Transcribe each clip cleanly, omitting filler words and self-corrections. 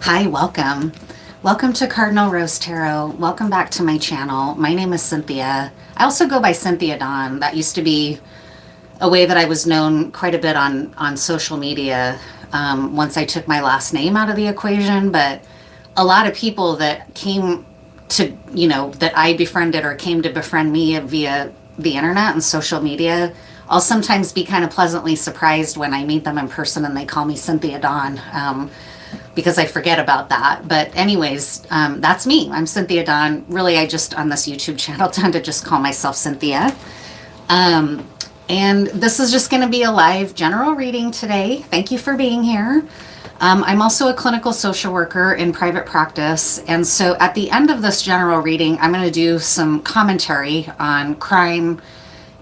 Hi, welcome. Welcome to Cardinal Rose Tarot. Welcome back to my channel. My name is Cynthia. I also go by Cynthia Dawn. That used to be a way that I was known quite a bit on social media once I took my last name out of the equation. But a lot of people that came to, that I befriended or came to befriend me via the internet and social media, I'll sometimes be kind of pleasantly surprised when I meet them in person and they call me Cynthia Dawn. Because I forget about that. But anyways, that's me. I'm Cynthia Dawn. Really, I just, on this YouTube channel, tend to just call myself Cynthia. And this is just going to be a live general reading today. Thank you for being here. I'm also a clinical social worker in private practice. And so at the end of this general reading, I'm going to do some commentary on crime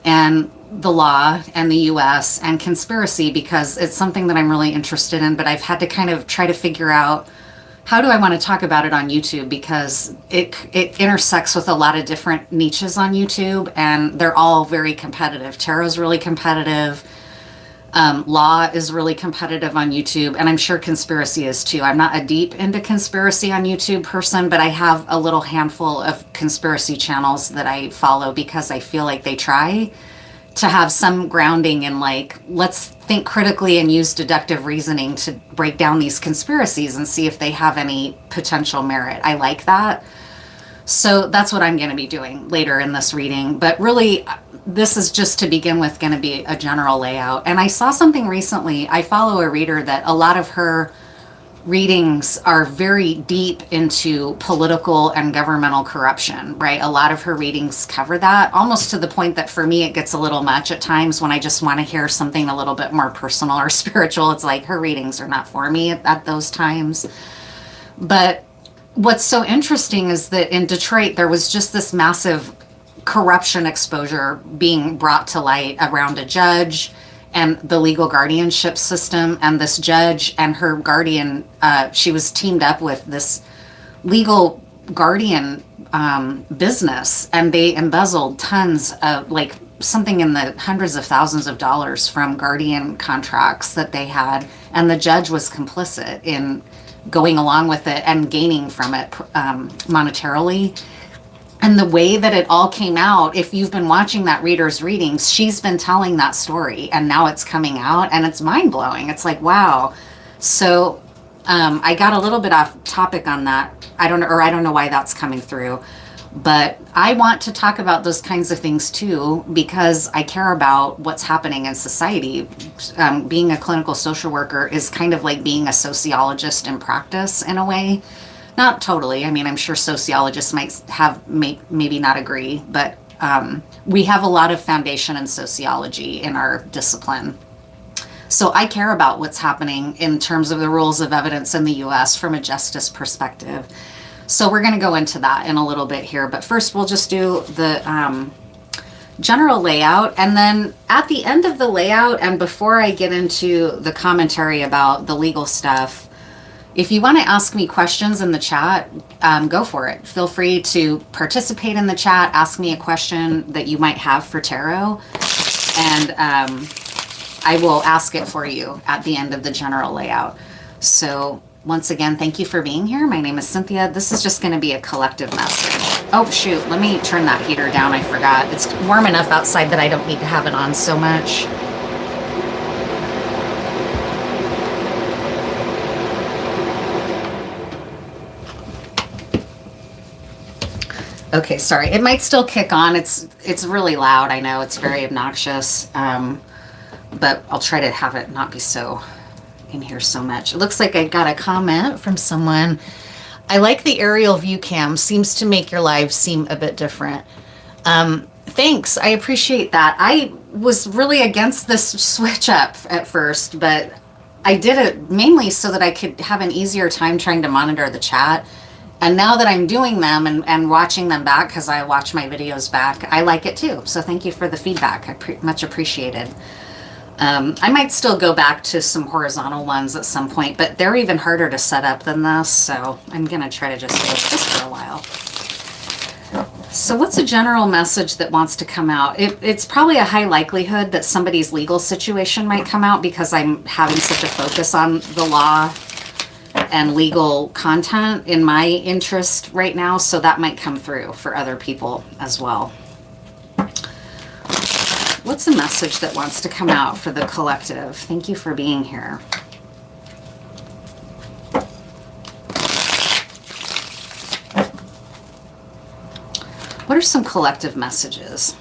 and the law and the US and conspiracy, because it's something that I'm really interested in, but I've had to kind of try to figure out how do I want to talk about it on YouTube, because it intersects with a lot of different niches on YouTube and they're all very competitive. Tarot's really competitive. Law is really competitive on YouTube, and I'm sure conspiracy is too. I'm not a deep into conspiracy on YouTube person, but I have a little handful of conspiracy channels that I follow because I feel like they try to have some grounding in, like, let's think critically and use deductive reasoning to break down these conspiracies and see if they have any potential merit. I like that. So that's what I'm going to be doing later in this reading. But really, this is just to begin with going to be a general layout. And I saw something recently. I follow a reader that a lot of her readings are very deep into political and governmental corruption, right? A lot of her readings cover that, almost to the point that for me it gets a little much at times when I just want to hear something a little bit more personal or spiritual. It's like her readings are not for me at those times. But what's so interesting is that in Detroit there was just this massive corruption exposure being brought to light around a judge and the legal guardianship system. And this judge and her guardian, she was teamed up with this legal guardian business, and they embezzled tons of, like, something in the hundreds of thousands of dollars from guardian contracts that they had. And the judge was complicit in going along with it and gaining from it monetarily. And the way that it all came out, if you've been watching that reader's readings, she's been telling that story and now it's coming out and it's mind-blowing. It's like, wow. So I got a little bit off topic on that. I don't know why that's coming through. But I want to talk about those kinds of things too, because I care about what's happening in society. Being a clinical social worker is kind of like being a sociologist in practice in a way. Not totally. I mean, I'm sure sociologists might have maybe not agree, but we have a lot of foundation in sociology in our discipline. So I care about what's happening in terms of the rules of evidence in the US from a justice perspective. So we're going to go into that in a little bit here. But first, we'll just do the general layout. And then at the end of the layout, and before I get into the commentary about the legal stuff, if you want to ask me questions in the chat, go for it. Feel free to participate in the chat, ask me a question that you might have for tarot, and I will ask it for you at the end of the general layout. So once again, thank you for being here. My name is Cynthia. This is just going to be a collective message. Oh, shoot. Let me turn that heater down. I forgot. It's warm enough outside that I don't need to have it on so much. Okay, sorry. It might still kick on. It's really loud. I know it's very obnoxious, but I'll try to have it not be so in here so much. It looks like I got a comment from someone. I like the aerial view cam. Seems to make your lives seem a bit different. Thanks. I appreciate that. I was really against this switch up at first, but I did it mainly so that I could have an easier time trying to monitor the chat. And now that I'm doing them and watching them back, because I watch my videos back, I like it too. So thank you for the feedback. I much appreciated. I might still go back to some horizontal ones at some point, but they're even harder to set up than this. So I'm going to try to just do it just for a while. So what's a general message that wants to come out? It's probably a high likelihood that somebody's legal situation might come out because I'm having such a focus on the law and legal content in my interest right now, so that might come through for other people as well. What's a message that wants to come out for the collective? Thank you for being here. What are some collective messages?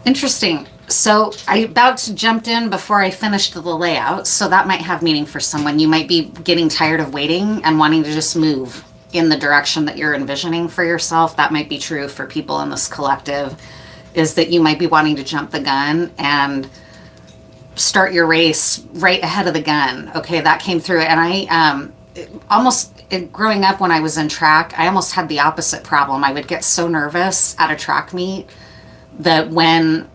Interesting. So I about to jumped in before I finished the layout, so that might have meaning for someone. You might be getting tired of waiting and wanting to just move in the direction that you're envisioning for yourself. That might be true for people in this collective, is that you might be wanting to jump the gun and start your race right ahead of the gun. Okay, that came through. And I growing up when I was in track, I almost had the opposite problem. I would get so nervous at a track meet that when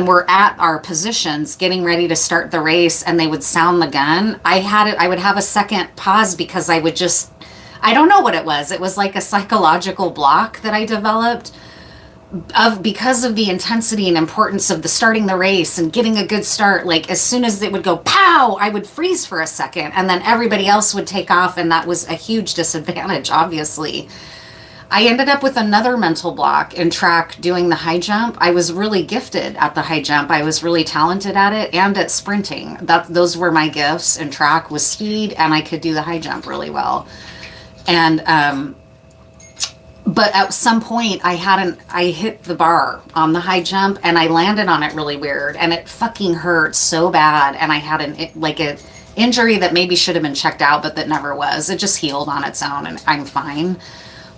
we're at our positions getting ready to start the race and they would sound the gun, I would have a second pause because I don't know what it was. It was like a psychological block that I developed because of the intensity and importance of starting the race and getting a good start. Like as soon as it would go pow, I would freeze for a second and then everybody else would take off, and that was a huge disadvantage, obviously. I ended up with another mental block in track doing the high jump. I was really gifted at the high jump. I was really talented at it and at sprinting. Those were my gifts in track, was speed, and I could do the high jump really well. And but at some point I hit the bar on the high jump and I landed on it really weird, and it fucking hurt so bad, and I had an injury that maybe should have been checked out but that never was. It just healed on its own and I'm fine.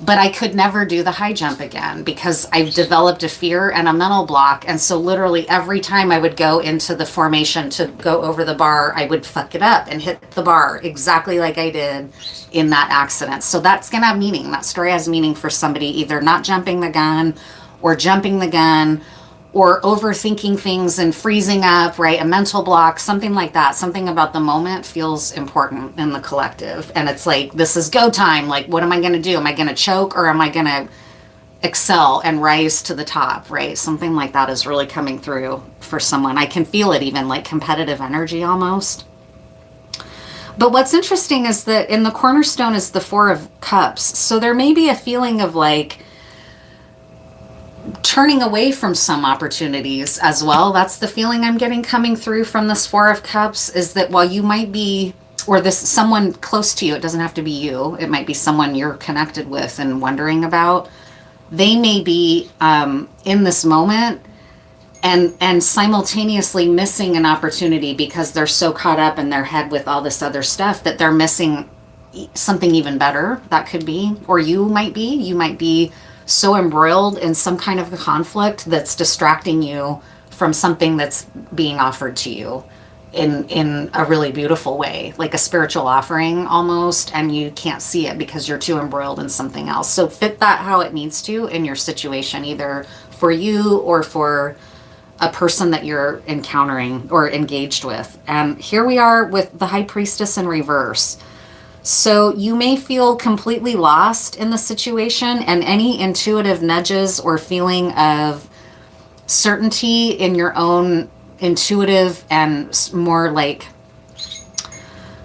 But I could never do the high jump again because I've developed a fear and a mental block. And so literally every time I would go into the formation to go over the bar, I would fuck it up and hit the bar exactly like I did in that accident. So that's going to have meaning. That story has meaning for somebody either not jumping the gun or jumping the gun or overthinking things and freezing up, right? A mental block, something like that. Something about the moment feels important in the collective. And it's like, this is go time. Like, what am I going to do? Am I going to choke or am I going to excel and rise to the top, right? Something like that is really coming through for someone. I can feel it even, like competitive energy almost. But what's interesting is that in the cornerstone is the Four of Cups. So there may be a feeling of like turning away from some opportunities as well. That's the feeling I'm getting coming through from this Four of Cups, is that while you might be, or this someone close to you, it doesn't have to be you, it might be someone you're connected with and wondering about, they may be in this moment and simultaneously missing an opportunity because they're so caught up in their head with all this other stuff that they're missing something even better. That could be, or you might be so embroiled in some kind of conflict that's distracting you from something that's being offered to you in a really beautiful way, like a spiritual offering almost, and you can't see it because you're too embroiled in something else. So fit that how it needs to in your situation, either for you or for a person that you're encountering or engaged with. And here we are with the High Priestess in reverse. So you may feel completely lost in the situation, and any intuitive nudges or feeling of certainty in your own intuitive and more like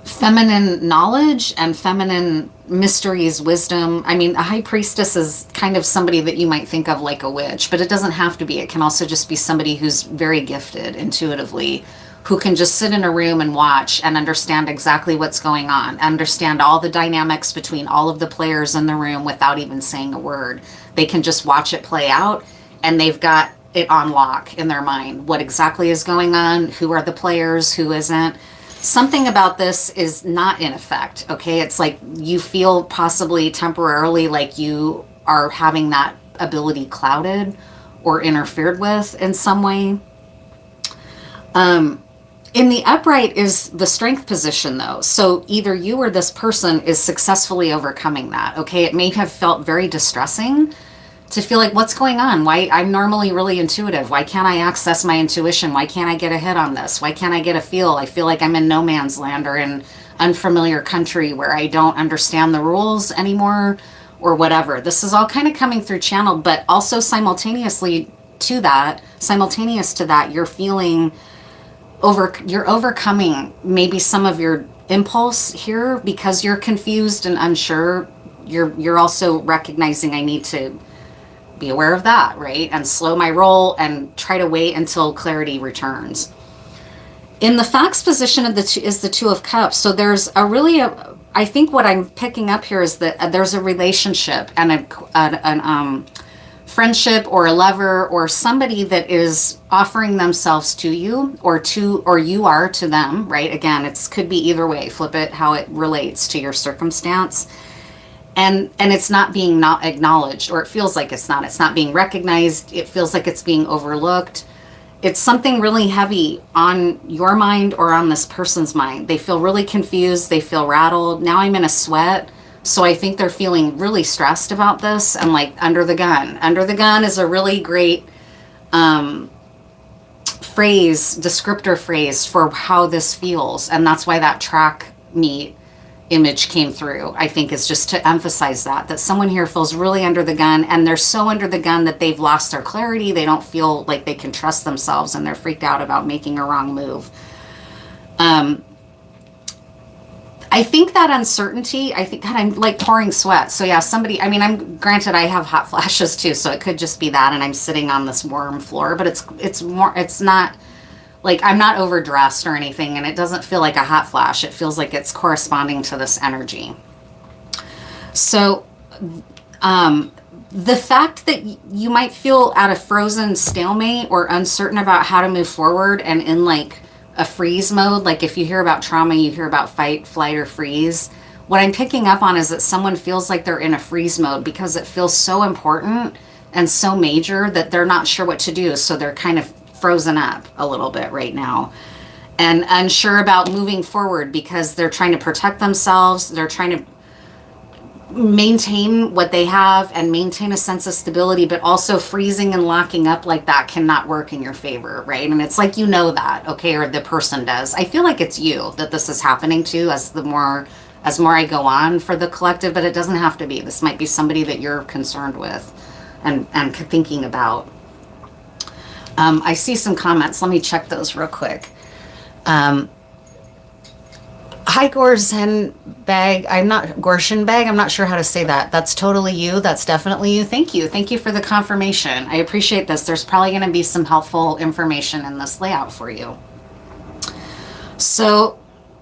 feminine knowledge and feminine mysteries, wisdom. I mean, a High Priestess is kind of somebody that you might think of like a witch, but it doesn't have to be. It can also just be somebody who's very gifted intuitively, who can just sit in a room and watch and understand exactly what's going on, understand all the dynamics between all of the players in the room without even saying a word. They can just watch it play out, and they've got it on lock in their mind. What exactly is going on? Who are the players? Who isn't? Something about this is not in effect, okay? It's like you feel possibly temporarily like you are having that ability clouded or interfered with in some way. In the upright is the strength position though. So either you or this person is successfully overcoming that, okay? It may have felt very distressing to feel like, what's going on? Why I'm normally really intuitive. Why can't I access my intuition? Why can't I get a hit on this? Why can't I get a feel? I feel like I'm in no man's land or in unfamiliar country where I don't understand the rules anymore or whatever. This is all kind of coming through channel, but also simultaneous to that, you're feeling you're overcoming maybe some of your impulse here because you're confused and unsure. You're also recognizing I need to be aware of that, right? And slow my roll and try to wait until clarity returns. In the facts position of is the Two of Cups. So there's I think what I'm picking up here is that there's a relationship and a friendship or a lover or somebody that is offering themselves to you or you are to them, right? Again, could be either way. Flip it how it relates to your circumstance. And it's not being not acknowledged, or it feels like it's not being recognized. It feels like it's being overlooked. It's something really heavy on your mind or on this person's mind. They feel really confused. They feel rattled. Now I'm in a sweat. So I think they're feeling really stressed about this and like under the gun. Under the gun is a really great descriptor phrase for how this feels. And that's why that track meet image came through, I think, is just to emphasize that someone here feels really under the gun, and they're so under the gun that they've lost their clarity. They don't feel like they can trust themselves, and they're freaked out about making a wrong move. I think that uncertainty, God, I'm like pouring sweat. So yeah, granted I have hot flashes too, so it could just be that, and I'm sitting on this warm floor, but it's not like I'm not overdressed or anything, and it doesn't feel like a hot flash. It feels like it's corresponding to this energy. So the fact that you might feel at a frozen stalemate or uncertain about how to move forward and in like a freeze mode, like if you hear about trauma, you hear about fight, flight, or freeze. What I'm picking up on is that someone feels like they're in a freeze mode because it feels so important and so major that they're not sure what to do. So they're kind of frozen up a little bit right now and unsure about moving forward because they're trying to protect themselves. They're trying to maintain what they have and maintain a sense of stability, but also freezing and locking up like that cannot work in your favor, right? And it's like, that, okay, or the person does. I feel like it's you that this is happening to as more I go on for the collective, but it doesn't have to be. This might be somebody that you're concerned with and thinking about. I see some comments. Let me check those real quick. Hi, Gorsenbag. Gorshenbag. I'm not sure how to say that. That's totally you. That's definitely you. Thank you. Thank you for the confirmation. I appreciate this. There's probably going to be some helpful information in this layout for you. So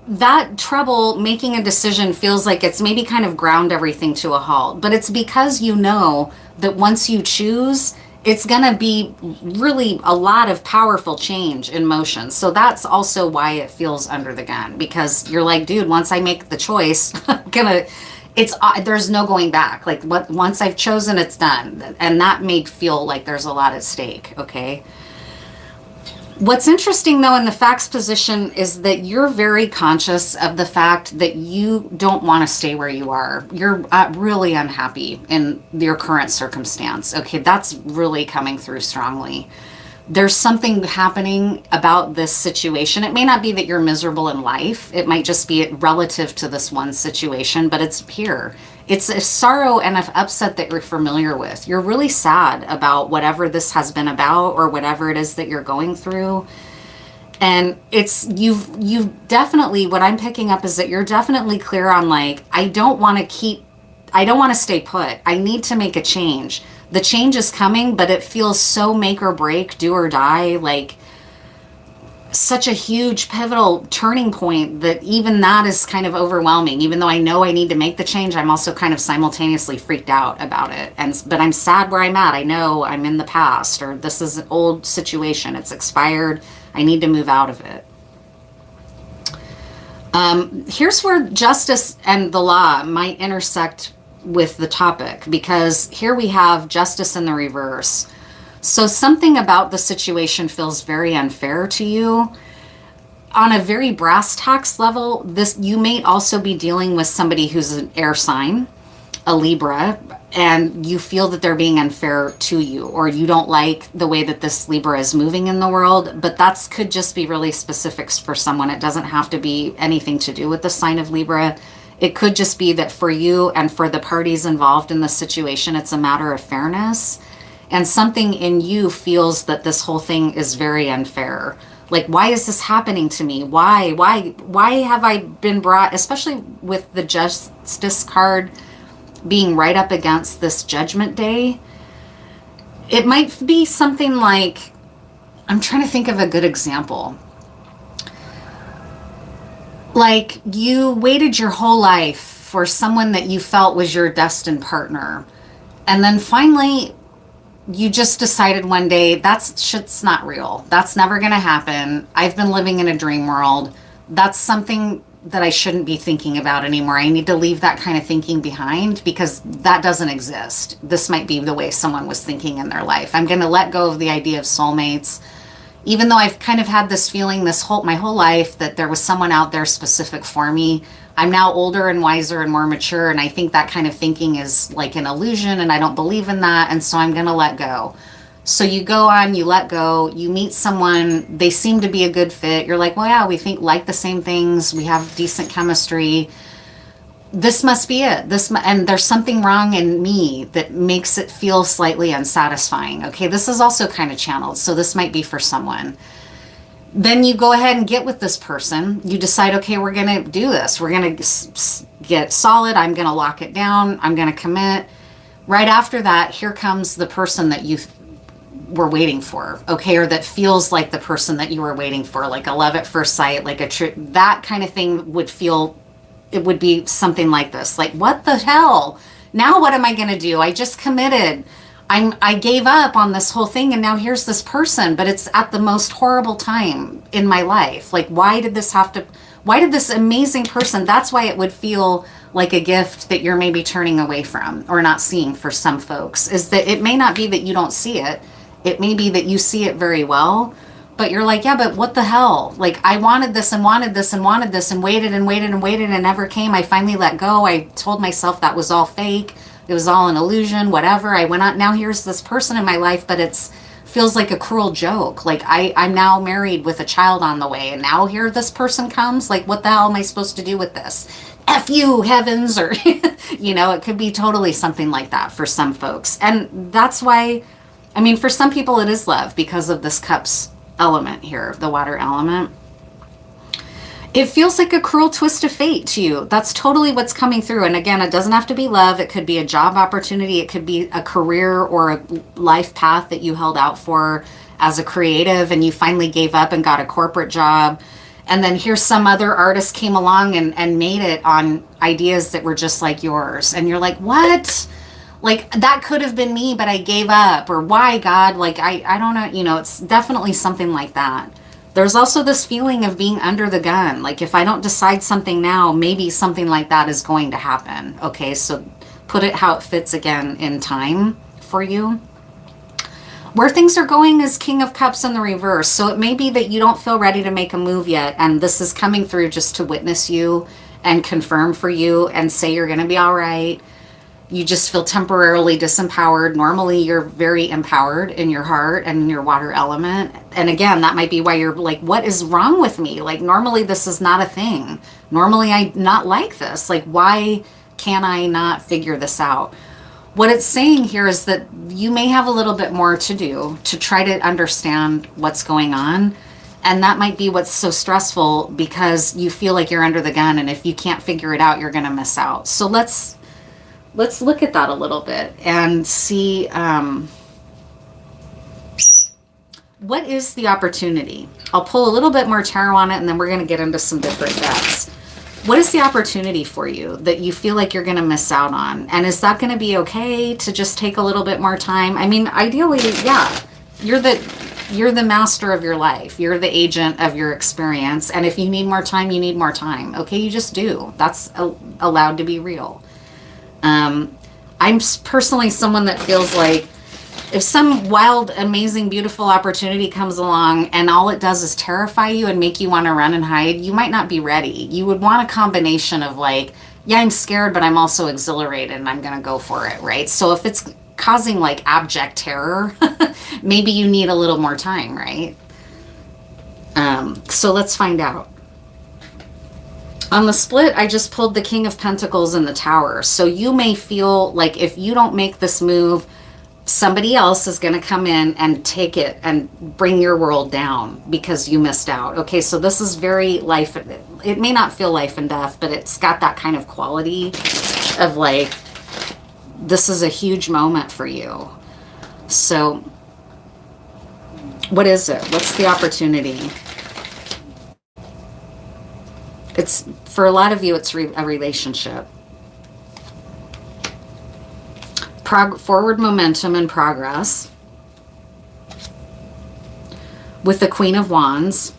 that trouble making a decision feels like it's maybe kind of ground everything to a halt, but it's because you know that once you choose, it's going to be really a lot of powerful change in motion. So that's also why it feels under the gun, because you're like, dude, once I make the choice, there's no going back. Like once I've chosen, it's done. And that may feel like there's a lot at stake. Okay. What's interesting though in the facts position is that you're very conscious of the fact that you don't want to stay where you are. You're really unhappy in your current circumstance. Okay, that's really coming through strongly. There's something happening about this situation. It may not be that you're miserable in life. It might just be relative to this one situation, but it's here. It's a sorrow and an upset that you're familiar with. You're really sad about whatever this has been about or whatever it is that you're going through. And you've definitely, what I'm picking up is that you're definitely clear on like, I don't want to stay put. I need to make a change. The change is coming, but it feels so make or break, do or die, like such a huge pivotal turning point that even that is kind of overwhelming. Even though I know I need to make the change, I'm also kind of simultaneously freaked out about it. But I'm sad where I'm at. I know I'm in the past, or this is an old situation. It's expired. I need to move out of it. Here's where justice and the law might intersect with the topic, because here we have justice in the reverse. So something about the situation feels very unfair to you. On a very brass tacks level, you may also be dealing with somebody who's an air sign, a Libra, and you feel that they're being unfair to you, or you don't like the way that this Libra is moving in the world. But that could just be really specifics for someone. It doesn't have to be anything to do with the sign of Libra. It could just be that for you and for the parties involved in the situation, it's a matter of fairness. And something in you feels that this whole thing is very unfair. Like, why is this happening to me? Why have I been brought, especially with the Justice card being right up against this Judgment Day? It might be something like, I'm trying to think of a good example. Like, you waited your whole life for someone that you felt was your destined partner. And then finally, you just decided one day, that's shit's not real. That's never going to happen. I've been living in a dream world. That's something that I shouldn't be thinking about anymore. I need to leave that kind of thinking behind, because that doesn't exist. This might be the way someone was thinking in their life. I'm going to let go of the idea of soulmates. Even though I've kind of had this feeling my whole life that there was someone out there specific for me, I'm now older and wiser and more mature, and I think that kind of thinking is like an illusion, and I don't believe in that, and so I'm going to let go. So you go on, you let go, you meet someone, they seem to be a good fit. You're like, well, yeah, we think like the same things, we have decent chemistry. This must be it. And there's something wrong in me that makes it feel slightly unsatisfying. Okay, this is also kind of channeled, so this might be for someone. Then you go ahead and get with this person. You decide, okay, we're going to do this. We're going to get solid. I'm going to lock it down. I'm going to commit. Right after that, here comes the person that you were waiting for, okay, or that feels like the person that you were waiting for, like a love at first sight, like that kind of thing would feel, it would be something like this. Like, what the hell? Now what am I going to do? I just committed. I gave up on this whole thing, and now here's this person, but it's at the most horrible time in my life. Like, why did this amazing person, that's why it would feel like a gift that you're maybe turning away from or not seeing for some folks, is that it may not be that you don't see it. It may be that you see it very well, but you're like, yeah, but what the hell? Like, I wanted this and wanted this and wanted this and waited and waited and waited and never came. I finally let go. I told myself that was all fake. It was all an illusion, whatever. I went on. Now here's this person in my life, but it's feels like a cruel joke. Like, I'm now married with a child on the way, and now here this person comes. Like, what the hell am I supposed to do with this? F you, heavens, or, it could be totally something like that for some folks. And that's why, I mean, for some people it is love because of this cups element here, the water element. It feels like a cruel twist of fate to you. That's totally what's coming through. And again, it doesn't have to be love. It could be a job opportunity. It could be a career or a life path that you held out for as a creative, and you finally gave up and got a corporate job. And then here's some other artist came along and made it on ideas that were just like yours. And you're like, what? Like, that could have been me, but I gave up. Or why, God? Like, I don't know. It's definitely something like that. There's also this feeling of being under the gun. Like, if I don't decide something now, maybe something like that is going to happen. Okay, so put it how it fits again in time for you. Where things are going is King of Cups in the reverse. So it may be that you don't feel ready to make a move yet, and this is coming through just to witness you and confirm for you and say you're going to be all right. You just feel temporarily disempowered. Normally, you're very empowered in your heart and in your water element. And again, that might be why you're like, what is wrong with me? Like, normally this is not a thing. Normally, I not like this. Like, why can I not figure this out? What it's saying here is that you may have a little bit more to do to try to understand what's going on. And that might be what's so stressful, because you feel like you're under the gun. And if you can't figure it out, you're going to miss out. So let's look at that a little bit and see what is the opportunity. I'll pull a little bit more tarot on it, and then we're going to get into some different decks. What is the opportunity for you that you feel like you're going to miss out on? And is that going to be okay to just take a little bit more time? I mean, ideally, yeah, you're the master of your life. You're the agent of your experience. And if you need more time, you need more time. Okay, you just do. That's allowed to be real. I'm personally someone that feels like if some wild, amazing, beautiful opportunity comes along and all it does is terrify you and make you want to run and hide, you might not be ready. You would want a combination of like yeah, I'm scared, but I'm also exhilarated and I'm going to go for it, right? So if it's causing like abject terror, maybe you need a little more time, right? So let's find out. On the split, I just pulled the King of Pentacles and the Tower. So you may feel like if you don't make this move, somebody else is going to come in and take it and bring your world down because you missed out. Okay, so this is very life. It may not feel life and death, but it's got that kind of quality of like, this is a huge moment for you. So what is it? What's the opportunity? It's, for a lot of you, it's a relationship. Forward momentum and progress. With the Queen of Wands.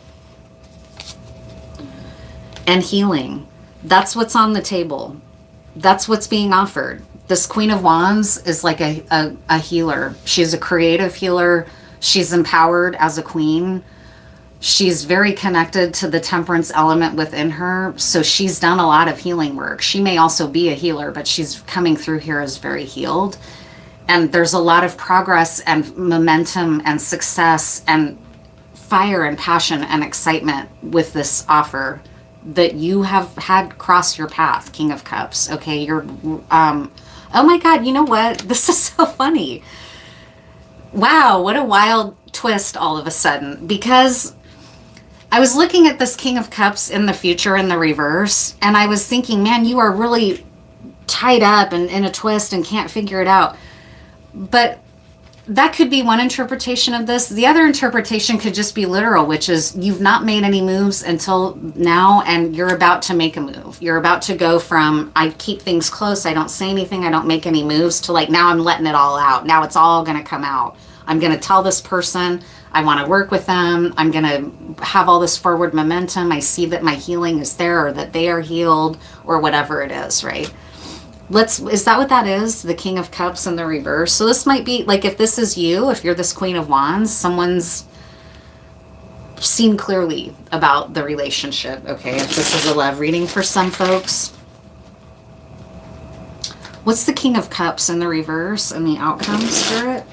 And healing. That's what's on the table. That's what's being offered. This Queen of Wands is like a healer. She's a creative healer. She's empowered as a queen. She's very connected to the temperance element within her. So she's done a lot of healing work. She may also be a healer, but she's coming through here as very healed. And there's a lot of progress and momentum and success and fire and passion and excitement with this offer that you have had cross your path, King of Cups. Okay, you're, oh my God, you know what? This is so funny. Wow, what a wild twist all of a sudden. Because I was looking at this King of Cups in the future in the reverse, and I was thinking, man, you are really tied up and in a twist and can't figure it out. But that could be one interpretation of this. The other interpretation could just be literal, which is you've not made any moves until now, and you're about to make a move. You're about to go from, I keep things close, I don't say anything, I don't make any moves, to like, now I'm letting it all out. Now it's all going to come out. I'm going to tell this person I want to work with them. I'm going to have all this forward momentum. I see that my healing is there, or that they are healed, or whatever it is, right? Is that what that is? The King of Cups in the reverse. So this might be like, if this is you, if you're this Queen of Wands, someone's seen clearly about the relationship. Okay, if this is a love reading for some folks. What's the King of Cups in the reverse and the outcome, Spirit?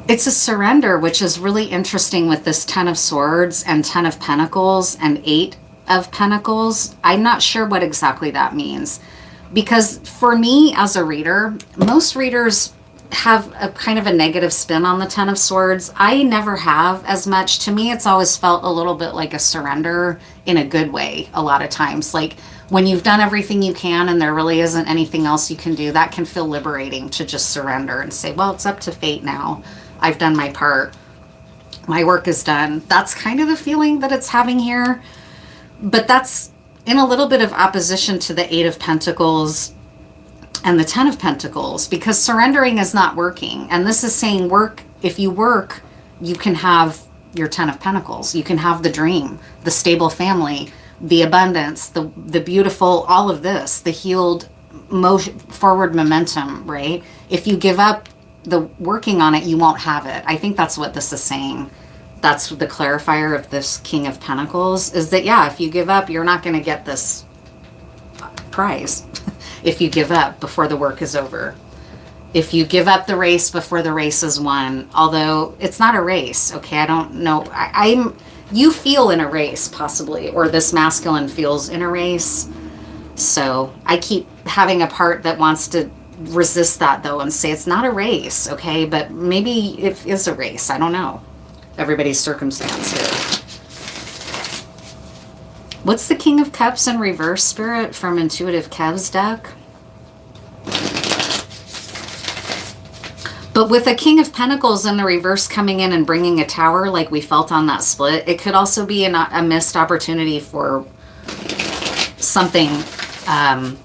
It's a surrender, which is really interesting with this 10 of Swords and 10 of Pentacles and 8 of Pentacles. I'm not sure what exactly that means. Because for me as a reader, most readers have a kind of a negative spin on the 10 of Swords. I never have as much. To me, it's always felt a little bit like a surrender in a good way a lot of times. Like when you've done everything you can and there really isn't anything else you can do, that can feel liberating to just surrender and say, well, it's up to fate now. I've done my part. My work is done. That's kind of the feeling that it's having here. But that's in a little bit of opposition to the 8 of Pentacles and the 10 of Pentacles, because surrendering is not working. And this is saying work. If you work, you can have your 10 of Pentacles. You can have the dream, the stable family, the abundance, the beautiful, all of this, the healed motion, forward momentum, right? If you give up the working on it, you won't have it. I think that's what this is saying. That's the clarifier of this King of Pentacles, is that, yeah, if you give up, you're not going to get this prize. If you give up before the work is over. If you give up the race before the race is won, although it's not a race, okay? I don't know. You feel in a race, possibly, or this masculine feels in a race. So I keep having a part that wants to resist that, though, and say it's not a race, okay? But maybe it is a race. I don't know. Everybody's circumstance here. What's the King of Cups in reverse, Spirit, from Intuitive Kev's deck? But with a King of Pentacles in the reverse coming in and bringing a Tower like we felt on that split, it could also be a missed opportunity for something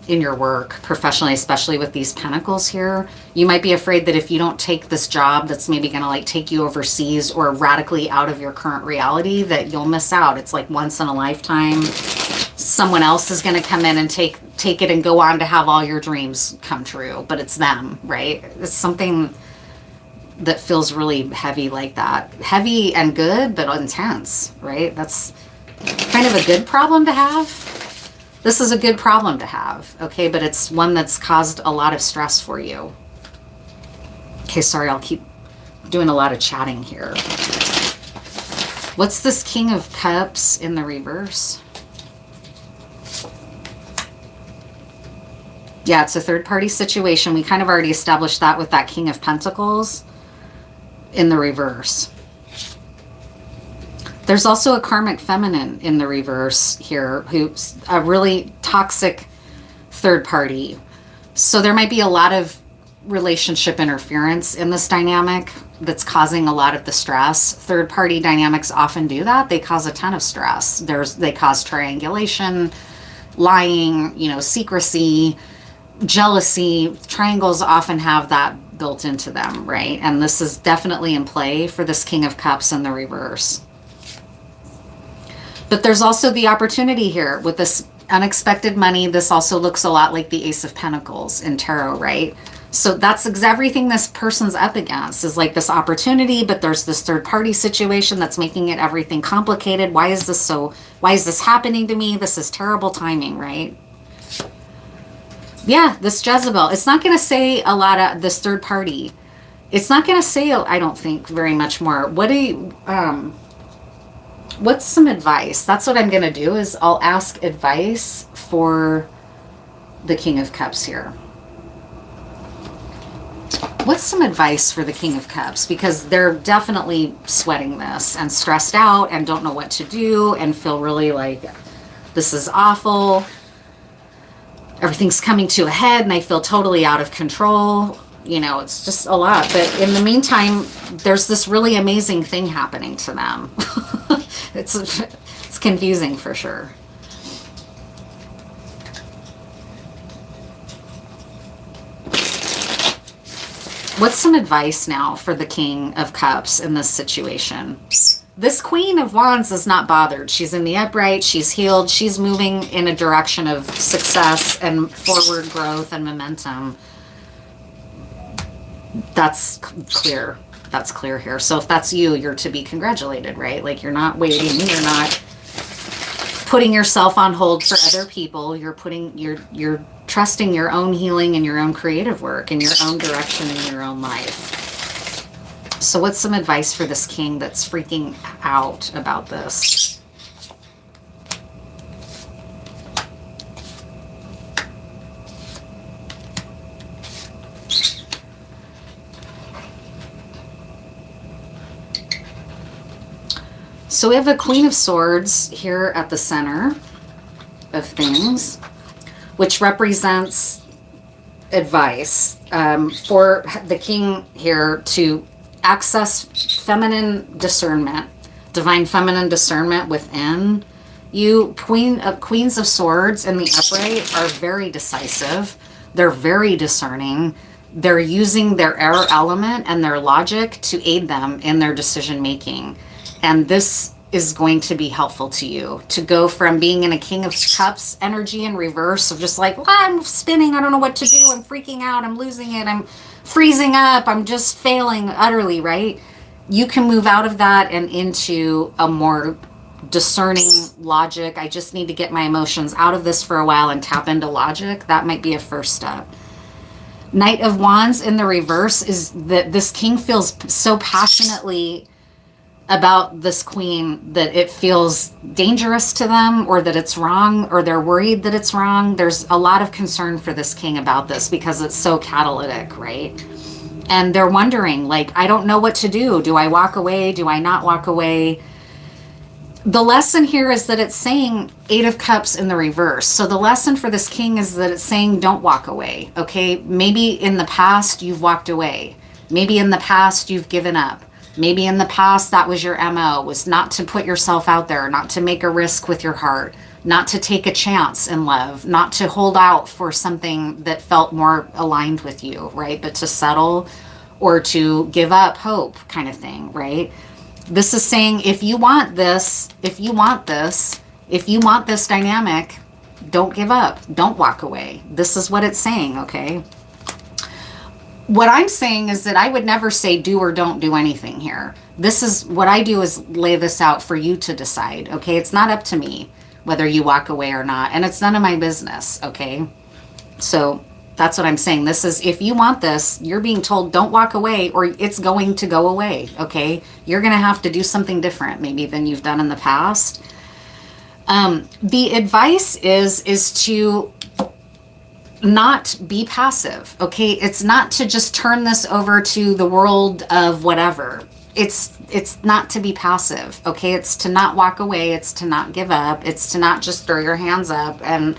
in your work professionally, especially with these Pentacles here. You might be afraid that if you don't take this job that's maybe going to like take you overseas or radically out of your current reality, that you'll miss out. It's like once in a lifetime. Someone else is going to come in and take it and go on to have all your dreams come true, but it's them, right? It's something that feels really heavy like that. Heavy and good, but intense, right? That's kind of a good problem to have. This is a good problem to have, okay? But it's one that's caused a lot of stress for you. Okay, sorry, I'll keep doing a lot of chatting here. What's this King of Cups in the reverse? Yeah, it's a third-party situation. We kind of already established that with that King of Pentacles in the reverse. There's also a karmic feminine in the reverse here, who's a really toxic third party. So there might be a lot of relationship interference in this dynamic that's causing a lot of the stress. Third party dynamics often do that. They cause a ton of stress. They cause triangulation, lying, you know, secrecy, jealousy. Triangles often have that built into them, right? And this is definitely in play for this King of Cups in the reverse. But there's also the opportunity here with this unexpected money. This also looks a lot like the Ace of Pentacles in tarot, right? So that's everything this person's up against is like this opportunity, but there's this third party situation that's making it everything complicated. Why is this happening to me? This is terrible timing, right? Yeah, this Jezebel. It's not going to say a lot of this third party. It's not going to say, I don't think, very much more. What's some advice? That's what I'm going to do is I'll ask advice for the King of Cups here. What's some advice for the King of Cups? Because they're definitely sweating this and stressed out and don't know what to do and feel really like this is awful. Everything's coming to a head and they feel totally out of control. You know, it's just a lot. But in the meantime, there's this really amazing thing happening to them. It's confusing for sure. What's some advice now for the King of Cups in this situation? This Queen of Wands is not bothered. She's in the upright. She's healed. She's moving in a direction of success and forward growth and momentum. That's clear. That's clear here. So if that's you, you're to be congratulated, right? Like you're not waiting. You're not putting yourself on hold for other people. You're trusting your own healing and your own creative work and your own direction in your own life. So what's some advice for this king that's freaking out about this? So we have a Queen of Swords here at the center of things, which represents advice for the king here to access feminine discernment, divine feminine discernment within you. Queens of Swords in the upright are very decisive. They're very discerning. They're using their air element and their logic to aid them in their decision making. And this is going to be helpful to you to go from being in a King of Cups energy in reverse of just like, I'm spinning, I don't know what to do, I'm freaking out, I'm losing it, I'm freezing up, I'm just failing utterly, right? You can move out of that and into a more discerning logic. I just need to get my emotions out of this for a while and tap into logic. That might be a first step. Knight of Wands in the reverse is that this king feels so passionately about this queen that it feels dangerous to them, or that it's wrong, or they're worried that it's wrong. There's a lot of concern for this king about this because it's so catalytic, right? And they're wondering, like, I don't know what to do. Do I walk away? Do I not walk away? The lesson here is that it's saying Eight of Cups in the reverse. So the lesson for this king is that it's saying don't walk away, okay? Maybe in the past you've walked away. Maybe in the past you've given up. Maybe in the past that was your MO, was not to put yourself out there, not to make a risk with your heart, not to take a chance in love, not to hold out for something that felt more aligned with you, right? But to settle or to give up hope kind of thing, right? This is saying if you want this, if you want this dynamic, don't give up. Don't walk away. This is what it's saying, okay? What I'm saying is that I would never say do or don't do anything here. This is what I do, is lay this out for you to decide, okay? It's not up to me whether you walk away or not, and it's none of my business, okay? So that's what I'm saying. This is, if you want this, you're being told don't walk away or it's going to go away, okay? You're going to have to do something different maybe than you've done in the past. The advice is to not be passive, okay? It's not to just turn this over to the world of whatever. It's not to be passive, okay? It's to not walk away. It's to not give up. It's to not just throw your hands up and,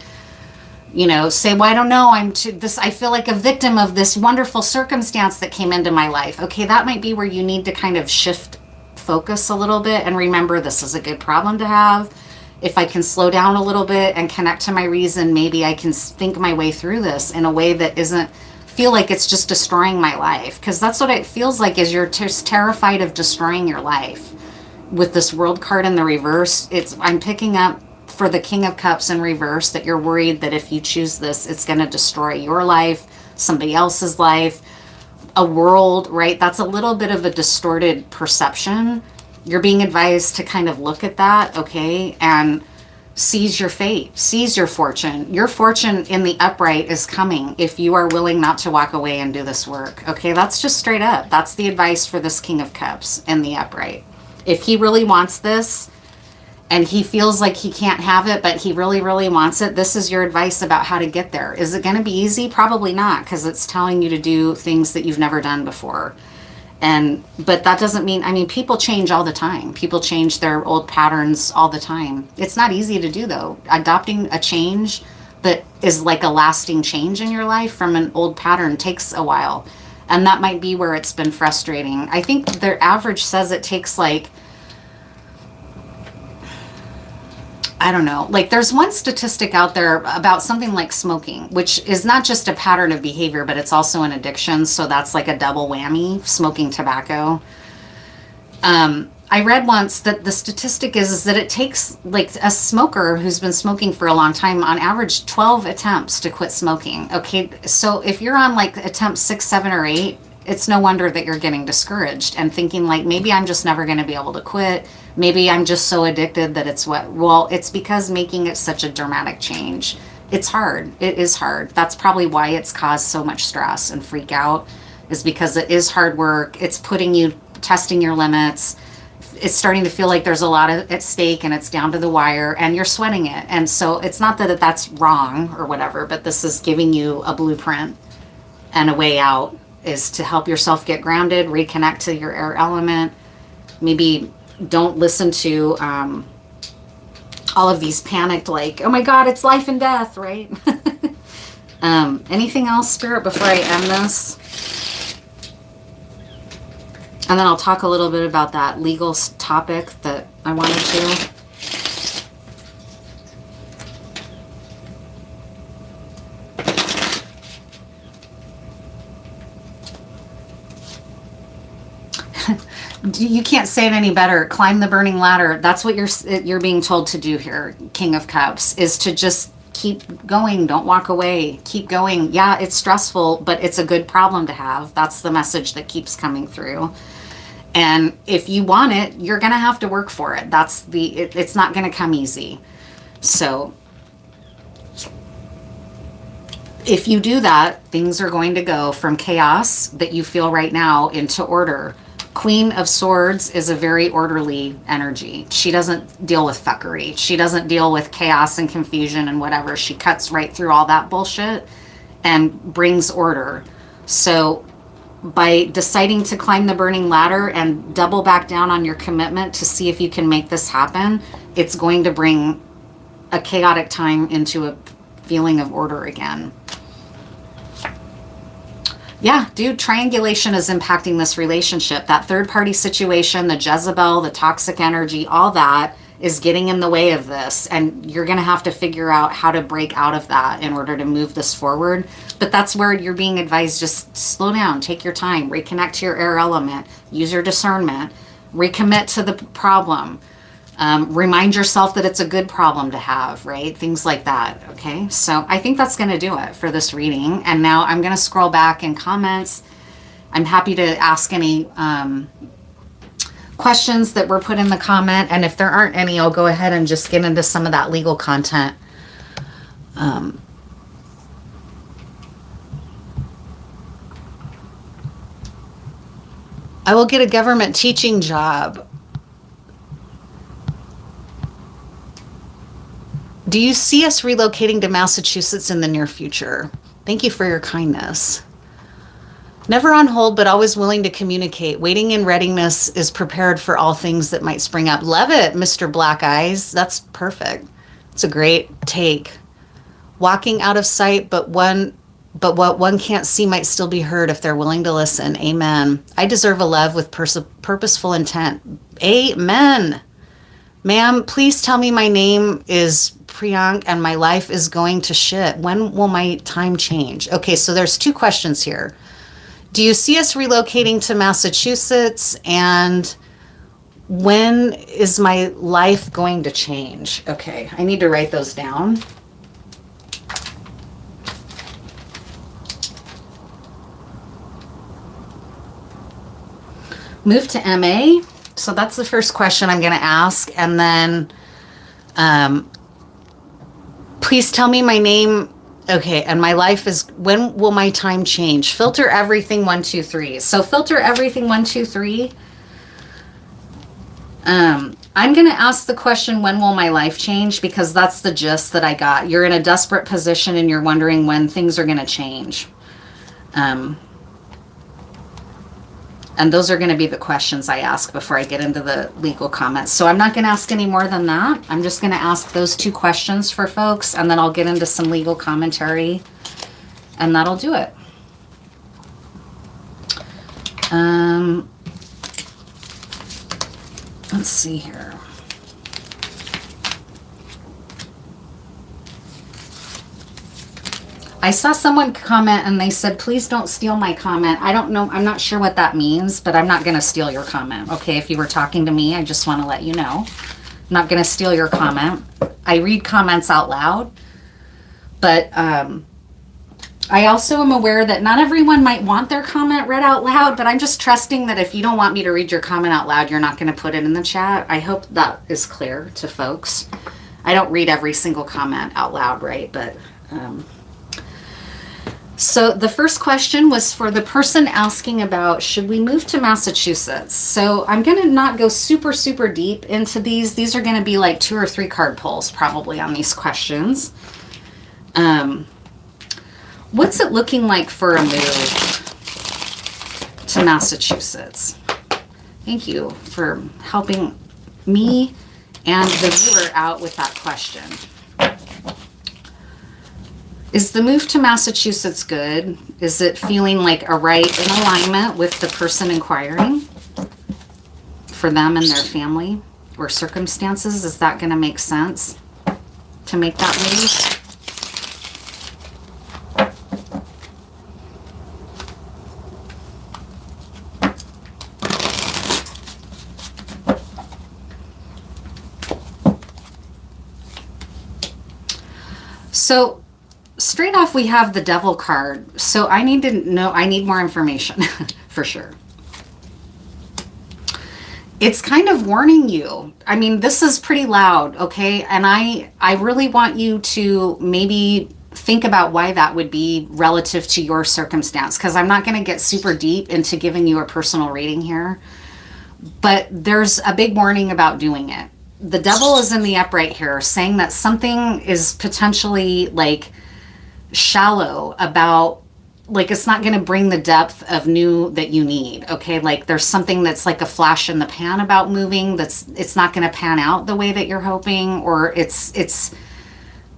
you know, say, well, I don't know, I feel like a victim of this wonderful circumstance that came into my life. Okay, that might be where you need to kind of shift focus a little bit and remember this is a good problem to have. If I can slow down a little bit and connect to my reason, maybe I can think my way through this in a way that isn't feel like it's just destroying my life. Because that's what it feels like, is you're just terrified of destroying your life. With this World card in the reverse, I'm picking up for the King of Cups in reverse that you're worried that if you choose this, it's going to destroy your life, somebody else's life, a world, right? That's a little bit of a distorted perception. You're being advised to kind of look at that, okay, and seize your fate, seize your fortune. Your fortune in the upright is coming if you are willing not to walk away and do this work, okay? That's just straight up. That's the advice for this King of Cups in the upright. If he really wants this and he feels like he can't have it, but he really, really wants it, this is your advice about how to get there. Is it going to be easy? Probably not, because it's telling you to do things that you've never done before. But that doesn't mean, I mean, people change all the time. People change their old patterns all the time. It's not easy to do, though. Adopting a change that is like a lasting change in your life from an old pattern takes a while. And that might be where it's been frustrating. I think their average says it takes like, I don't know, like there's one statistic out there about something like smoking, which is not just a pattern of behavior, but it's also an addiction. So that's like a double whammy, smoking tobacco. I read once that the statistic is that it takes like a smoker who's been smoking for a long time, on average 12 attempts to quit smoking. Okay, so if you're on like attempt 6, 7, or 8, it's no wonder that you're getting discouraged and thinking like, maybe I'm just never going to be able to quit. Maybe I'm just so addicted that it's because making it such a dramatic change. It's hard. It is hard. That's probably why it's caused so much stress and freak out, is because it is hard work. It's putting you, testing your limits. It's starting to feel like there's a lot at stake and it's down to the wire and you're sweating it. And so it's not that that's wrong or whatever, but this is giving you a blueprint and a way out, is to help yourself get grounded, reconnect to your air element. Maybe don't listen to all of these panicked, like, oh my God, it's life and death, right? Anything else, Spirit, before I end this? And then I'll talk a little bit about that legal topic that I wanted to. You can't say it any better. Climb the burning ladder. That's what you're being told to do here, King of Cups, is to just keep going. Don't walk away. Keep going. Yeah, it's stressful, but it's a good problem to have. That's the message that keeps coming through. And if you want it, you're going to have to work for it. It's not going to come easy. So if you do that, things are going to go from chaos that you feel right now into order. Queen of Swords is a very orderly energy. She doesn't deal with fuckery. She doesn't deal with chaos and confusion and whatever. She cuts right through all that bullshit and brings order. So by deciding to climb the burning ladder and double back down on your commitment to see if you can make this happen, it's going to bring a chaotic time into a feeling of order again. Yeah, dude, triangulation is impacting this relationship. That third party situation, the Jezebel, the toxic energy, all that is getting in the way of this. And you're going to have to figure out how to break out of that in order to move this forward. But that's where you're being advised, just slow down, take your time, reconnect to your air element, use your discernment, recommit to the problem. Remind yourself that it's a good problem to have, right? Things like that, okay? So I think that's going to do it for this reading. And now I'm going to scroll back in comments. I'm happy to ask any questions that were put in the comment. And if there aren't any, I'll go ahead and just get into some of that legal content. I will get a government teaching job. Do you see us relocating to Massachusetts in the near future? Thank you for your kindness. Never on hold, but always willing to communicate. Waiting in readiness is prepared for all things that might spring up. Love it, Mr. Black Eyes. That's perfect. It's a great take. Walking out of sight, but what one can't see might still be heard if they're willing to listen. Amen. I deserve a love with purposeful intent. Amen. Ma'am, please tell me my name is Priyank and my life is going to shit. When will my time change? Okay, so there's two questions here. Do you see us relocating to Massachusetts? And when is my life going to change? Okay, I need to write those down. Move to MA. So that's the first question I'm going to ask. And then, please tell me my name. Okay. And my life is, when will my time change? Filter everything 1, 2, 3. So filter everything 1, 2, 3. I'm going to ask the question, when will my life change? Because that's the gist that I got. You're in a desperate position and you're wondering when things are going to change. And those are going to be the questions I ask before I get into the legal comments. So I'm not going to ask any more than that. I'm just going to ask those two questions for folks, and then I'll get into some legal commentary, and that'll do it. Let's see here. I saw someone comment and they said, please don't steal my comment. I don't know. I'm not sure what that means, but I'm not going to steal your comment. Okay. If you were talking to me, I just want to let you know, I'm not going to steal your comment. I read comments out loud, but, I also am aware that not everyone might want their comment read out loud, but I'm just trusting that if you don't want me to read your comment out loud, you're not going to put it in the chat. I hope that is clear to folks. I don't read every single comment out loud, right? But, so the first question was for the person asking about, should we move to Massachusetts? So I'm going to not go super, super deep into these. These are going to be like 2 or 3 card pulls probably on these questions. What's it looking like for a move to Massachusetts? Thank you for helping me and the viewer out with that question. Is the move to Massachusetts good? Is it feeling like a right in alignment with the person inquiring for them and their family or circumstances? Is that going to make sense to make that move? So straight off, we have the Devil card. So I need to know, I need more information for sure. It's kind of warning you. I mean, this is pretty loud, okay? And I really want you to maybe think about why that would be relative to your circumstance, because I'm not going to get super deep into giving you a personal reading here. But there's a big warning about doing it. The Devil is in the upright here, saying that something is potentially like shallow about, like it's not going to bring the depth of new that you need. Okay, like there's something that's like a flash in the pan about moving, it's not going to pan out the way that you're hoping, or it's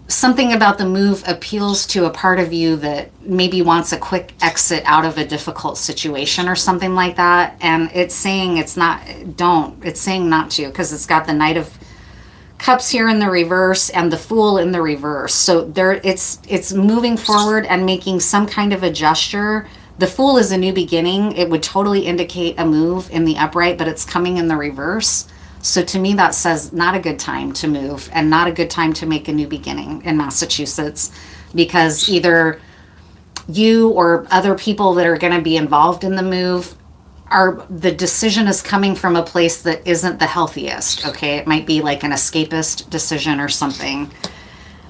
something about the move appeals to a part of you that maybe wants a quick exit out of a difficult situation or something like that. And it's saying it's saying not to, because it's got the Knight of Cups here in the reverse and the Fool in the reverse. So it's moving forward and making some kind of a gesture. The Fool is a new beginning. It would totally indicate a move in the upright, but it's coming in the reverse. So to me, that says not a good time to move and not a good time to make a new beginning in Massachusetts, because either you or other people that are going to be involved in the move the decision is coming from a place that isn't the healthiest. Okay. It might be like an escapist decision or something.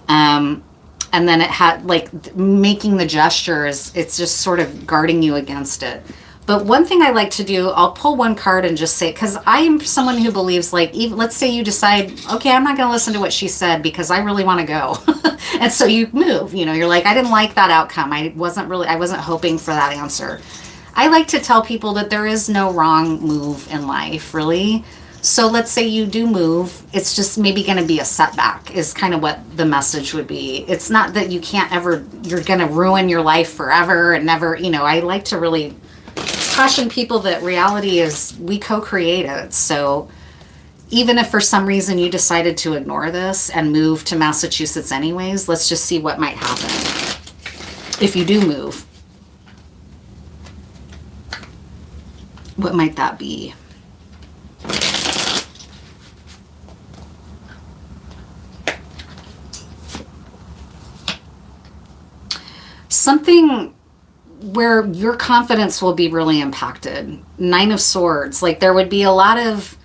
And then it had like making the gestures. It's just sort of guarding you against it. But one thing I like to do, I'll pull one card and just say, because I am someone who believes, like, even, let's say you decide, okay, I'm not going to listen to what she said because I really want to go. And so you move, you're like, I didn't like that outcome. I wasn't hoping for that answer. I like to tell people that there is no wrong move in life, really. So let's say you do move, it's just maybe going to be a setback is kind of what the message would be. It's not that you can't ever, you're going to ruin your life forever and never, I like to really caution people that reality is we co-create it. So even if for some reason you decided to ignore this and move to Massachusetts anyways, let's just see what might happen if you do move. What might that be? Something where your confidence will be really impacted. Nine of Swords. Like there would be a lot of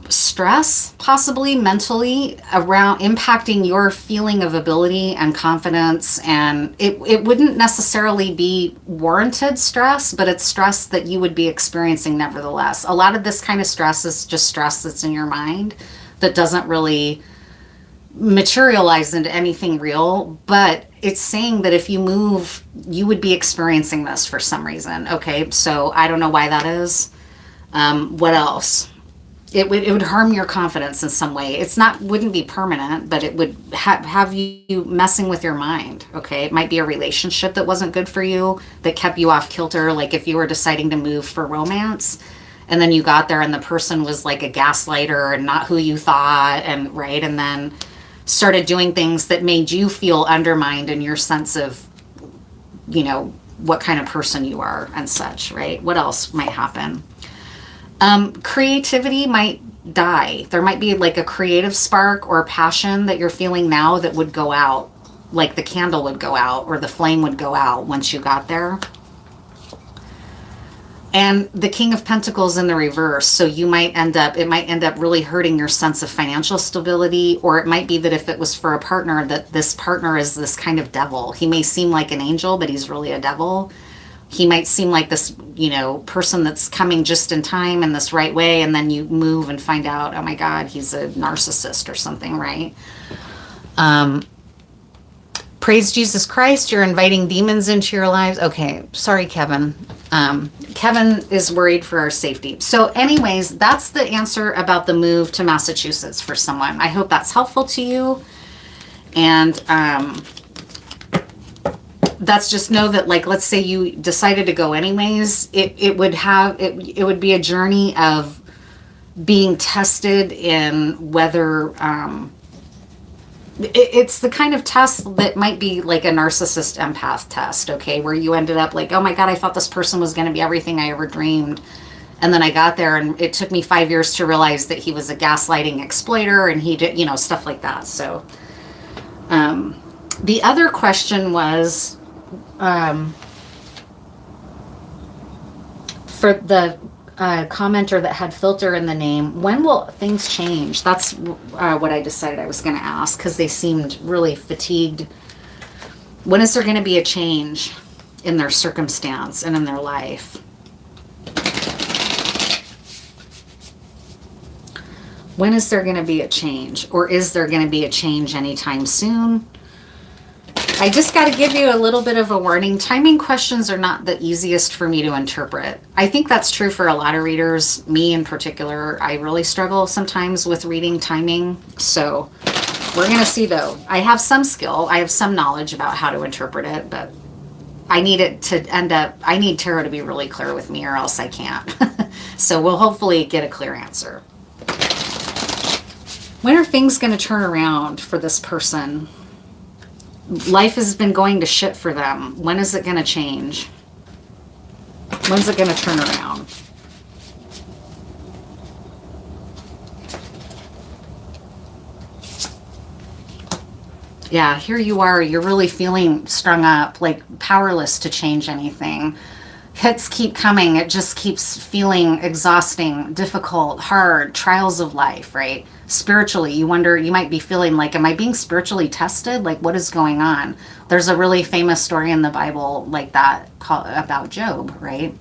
stress, possibly mentally, around impacting your feeling of ability and confidence. And it wouldn't necessarily be warranted stress, but it's stress that you would be experiencing nevertheless. A lot of this kind of stress is just stress that's in your mind that doesn't really materialize into anything real, but it's saying that if you move, you would be experiencing this for some reason. Okay, so I don't know why that is. What else? It would harm your confidence in some way. Wouldn't be permanent, but it would have you messing with your mind. Okay, it might be a relationship that wasn't good for you, that kept you off kilter. Like if you were deciding to move for romance, and then you got there and the person was like a gaslighter and not who you thought, and then started doing things that made you feel undermined in your sense of, what kind of person you are and such, right? What else might happen? Creativity might die. There might be like a creative spark or passion that you're feeling now that would go out, like the candle would go out or the flame would go out once you got there. And the King of Pentacles in the reverse. So it might end up really hurting your sense of financial stability, or it might be that if it was for a partner, that this partner is this kind of devil. He may seem like an angel, but he's really a devil. He might seem like this, person that's coming just in time in this right way. And then you move and find out, oh my God, he's a narcissist or something, right? Praise Jesus Christ. You're inviting demons into your lives. Okay. Sorry, Kevin. Kevin is worried for our safety. So anyways, that's the answer about the move to Massachusetts for someone. I hope that's helpful to you. And, that's just know that, like, let's say you decided to go anyways, it would be a journey of being tested in whether, it's the kind of test that might be like a narcissist empath test, okay, where you ended up like, oh my God, I thought this person was going to be everything I ever dreamed. And then I got there and it took me 5 years to realize that he was a gaslighting exploiter and he did, stuff like that. So the other question was for the commenter that had filter in the name, when will things change? That's what I decided I was going to ask, because they seemed really fatigued. When is there going to be a change in their circumstance and in their life? When is there going to be a change? Or is there going to be a change anytime soon? I just got to give you a little bit of a warning. Timing questions are not the easiest for me to interpret. I think that's true for a lot of readers. Me in particular, I really struggle sometimes with reading timing. So We're going to see, though. I have some skill. I have some knowledge about how to interpret it, but I need it to end up, I need tarot to be really clear with me or else I can't. So we'll hopefully get a clear answer. When are things going to turn around for this person? Life has been going to shit for them. When is it going to change? When's it going to turn around? Yeah, here you are. You're really feeling strung up, like powerless to change anything. Hits keep coming. It just keeps feeling exhausting, difficult, hard, trials of life, right? Spiritually, you wonder, you might be feeling like, am I being spiritually tested? Like, what is going on? There's a really famous story in the Bible like that about Job, right?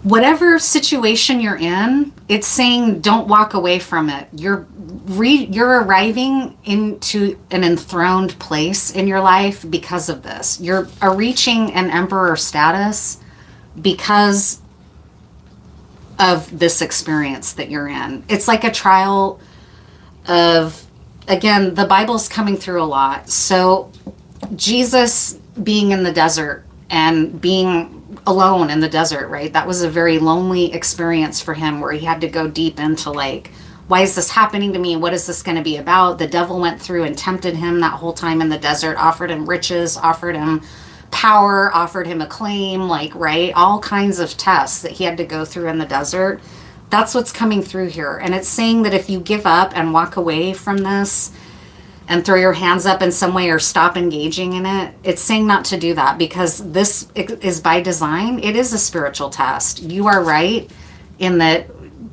Whatever situation you're in, it's saying don't walk away from it. You're arriving into an enthroned place in your life because of this. You're reaching an emperor status because of this experience that you're in. It's like a trial of, again, the Bible's coming through a lot. So Jesus being in the desert and being alone in the desert, right? That was a very lonely experience for him where he had to go deep into like, why is this happening to me? What is this going to be about? The devil went through and tempted him that whole time in the desert, offered him riches, offered him power, offered him acclaim, like, right? All kinds of tests that he had to go through in the desert. That's what's coming through here. And it's saying that if you give up and walk away from this and throw your hands up in some way or stop engaging in it, it's saying not to do that because this is by design. It is a spiritual test. You are right in that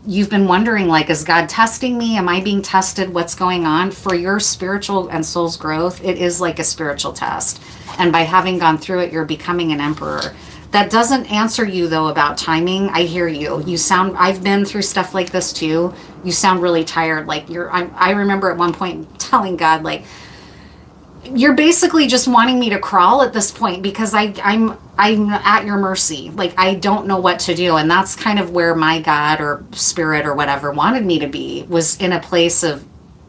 you've been wondering, like, is God testing me? Am I being tested? What's going on? For your spiritual and soul's growth, it is like a spiritual test. And by having gone through it, you're becoming an emperor. That doesn't answer you, though, about timing. I hear you. You sound, I've been through stuff like this, too. You sound really tired. Like, I remember at one point telling God, like, you're basically just wanting me to crawl at this point because I'm at your mercy. Like, I don't know what to do. And that's kind of where my God or spirit or whatever wanted me to be, was in a place of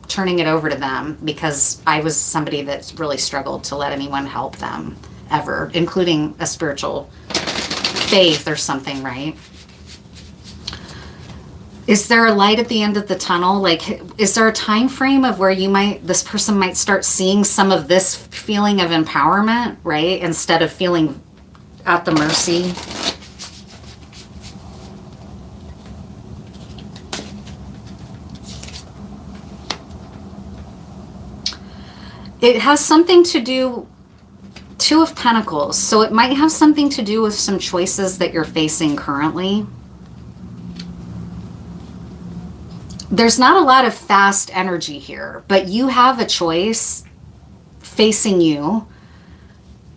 turning it over to them because I was somebody that really struggled to let anyone help them ever, including a spiritual faith or something, right? Is there a light at the end of the tunnel? Like, is there a time frame of where this person might start seeing some of this feeling of empowerment, right? Instead of feeling at the mercy. It has something to do, Two of Pentacles. So it might have something to do with some choices that you're facing currently. There's not a lot of fast energy here, but you have a choice facing you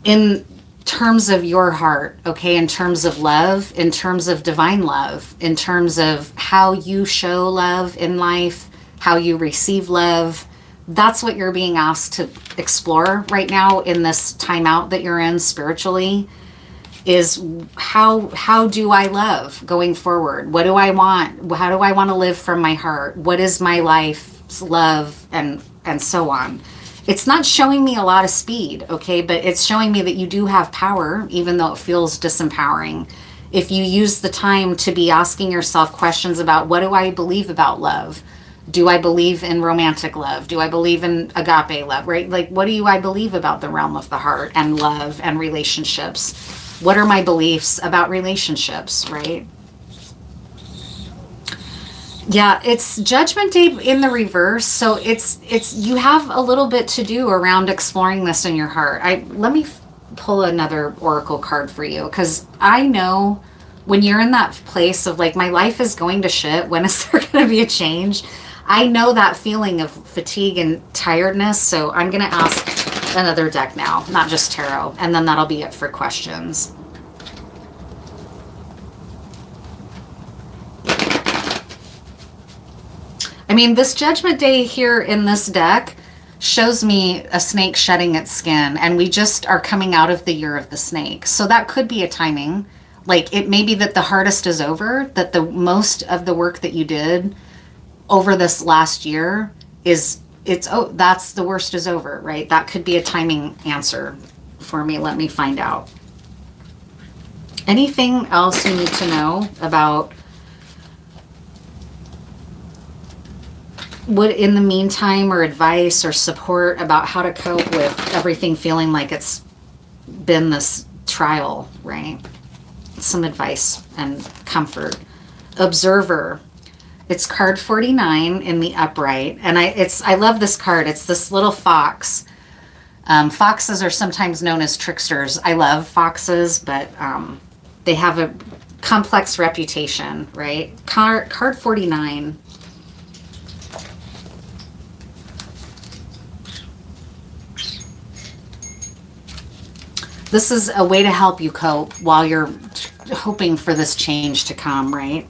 in terms of your heart, okay? In terms of love, in terms of divine love, in terms of how you show love in life, how you receive love. That's what you're being asked to explore right now in this timeout that you're in spiritually, is how do I love going forward? What do I want? How do I want to live from my heart? What is my life's love? And so on. It's not showing me a lot of speed, okay? But it's showing me that you do have power, even though it feels disempowering. If you use the time to be asking yourself questions about, what do I believe about love? Do I believe in romantic love? Do I believe in agape love, right? Like, what do I believe about the realm of the heart and love and relationships? What are my beliefs about relationships, right? Yeah, it's Judgment Day in the reverse. So it's you have a little bit to do around exploring this in your heart. Let me pull another oracle card for you, because I know when you're in that place of like, my life is going to shit, when is there going to be a change? I know that feeling of fatigue and tiredness. So I'm going to ask another deck now, not just tarot, and then that'll be it for questions. I mean, this Judgment Day here in this deck shows me a snake shedding its skin, and we just are coming out of the year of the snake. So that could be a timing. Like, it may be that the hardest is over, that the most of the work that you did over this last year that's the worst is over, right? That could be a timing answer for me. Let me find out. Anything else you need to know about what in the meantime, or advice or support about how to cope with everything feeling like it's been this trial, right? Some advice and comfort. Observer. It's card 49 in the upright, and I love this card. It's this little fox. Foxes are sometimes known as tricksters. I love foxes, but they have a complex reputation, right? Card 49. This is a way to help you cope while you're hoping for this change to come, right?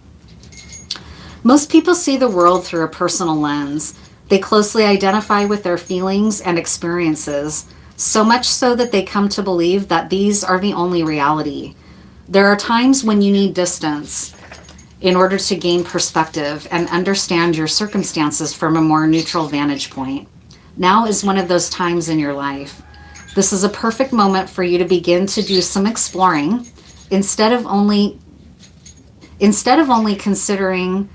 Most people see the world through a personal lens. They closely identify with their feelings and experiences, so much so that they come to believe that these are the only reality. There are times when you need distance in order to gain perspective and understand your circumstances from a more neutral vantage point. Now is one of those times in your life. This is a perfect moment for you to begin to do some exploring instead of only considering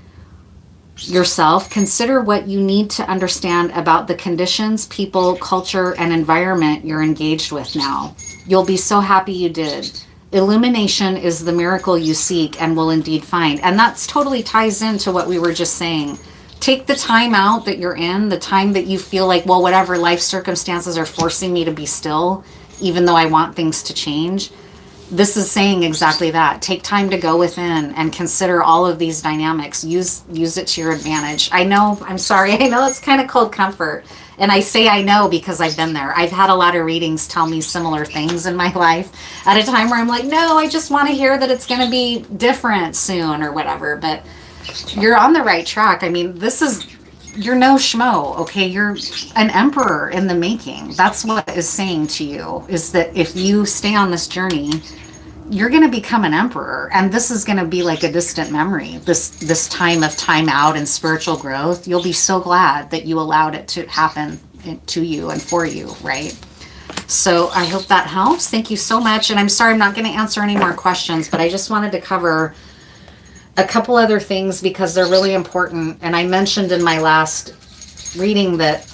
yourself. Consider what you need to understand about the conditions, people, culture, and environment you're engaged with now. You'll be so happy you did. Illumination is the miracle you seek and will indeed find. And that's totally ties into what we were just saying. Take the time out that you're in, the time that you feel like, well, whatever life circumstances are forcing me to be still, even though I want things to change. This is saying exactly that. Take time to go within and consider all of these dynamics. Use it to your advantage. I know, I'm sorry, I know it's kind of cold comfort. And I say I know because I've been there. I've had a lot of readings tell me similar things in my life at a time where I'm like, no, I just want to hear that it's going to be different soon or whatever. But you're on the right track. I mean, you're no schmo, okay? You're an emperor in the making. That's what is saying to you, is that if you stay on this journey, you're going to become an emperor. And this is going to be like a distant memory, this time of time out and spiritual growth. You'll be so glad that you allowed it to happen to you and for you, right? So I hope that helps. Thank you so much. And I'm sorry I'm not going to answer any more questions, but I just wanted to cover a couple other things because they're really important. And I mentioned in my last reading that,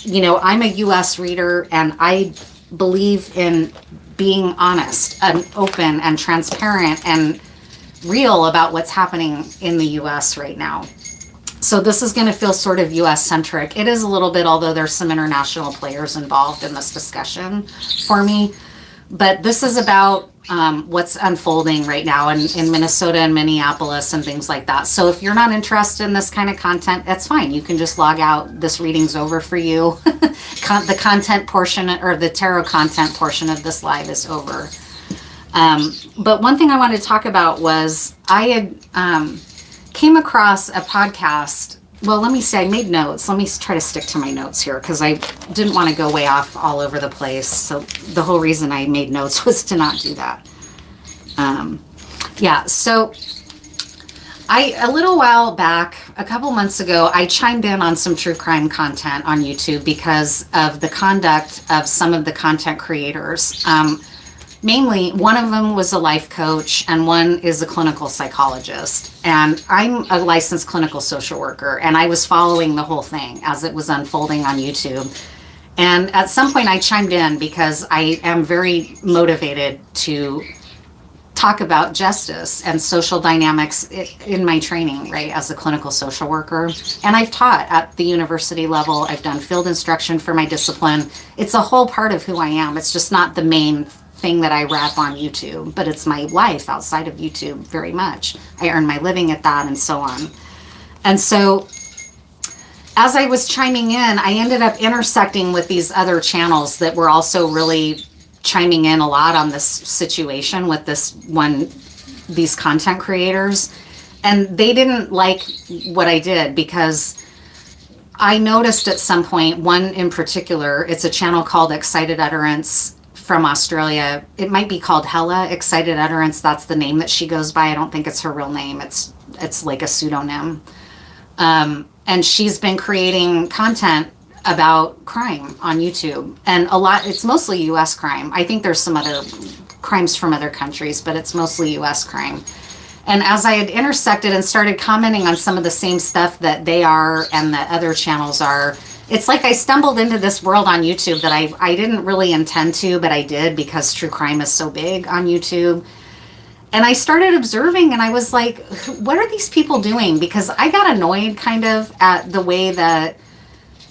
I'm a US reader, and I believe in being honest and open and transparent and real about what's happening in the US right now. So this is going to feel sort of US centric. It is a little bit, although there's some international players involved in this discussion for me. But this is about what's unfolding right now in Minnesota and Minneapolis and things like that. So if you're not interested in this kind of content, that's fine. You can just log out. This reading's over for you. The content portion, or the tarot content portion of this live, is over. But one thing I wanted to talk about was I had came across a podcast. Well, let me say, I made notes. Let me try to stick to my notes here because I didn't want to go way off all over the place. So the whole reason I made notes was to not do that. So a little while back, a couple months ago, I chimed in on some true crime content on YouTube because of the conduct of some of the content creators. Mainly, one of them was a life coach and one is a clinical psychologist. And I'm a licensed clinical social worker, and I was following the whole thing as it was unfolding on YouTube. And at some point I chimed in because I am very motivated to talk about justice and social dynamics in my training, right, as a clinical social worker. And I've taught at the university level. I've done field instruction for my discipline. It's a whole part of who I am. It's just not the main thing that I wrap on YouTube, but it's my life outside of YouTube very much. I earn my living at that and so on. And so as I was chiming in, I ended up intersecting with these other channels that were also really chiming in a lot on this situation with these content creators. And they didn't like what I did because I noticed at some point, one in particular, it's a channel called Excited Utterance from Australia. It might be called Hella Excited Utterance. That's the name that she goes by. I don't think it's her real name. It's like a pseudonym. And she's been creating content about crime on YouTube. And it's mostly US crime. I think there's some other crimes from other countries, but it's mostly US crime. And as I had intersected and started commenting on some of the same stuff that they are and that other channels are, it's like I stumbled into this world on YouTube that I didn't really intend to, but I did because true crime is so big on YouTube. And I started observing and I was like, what are these people doing? Because I got annoyed kind of at the way that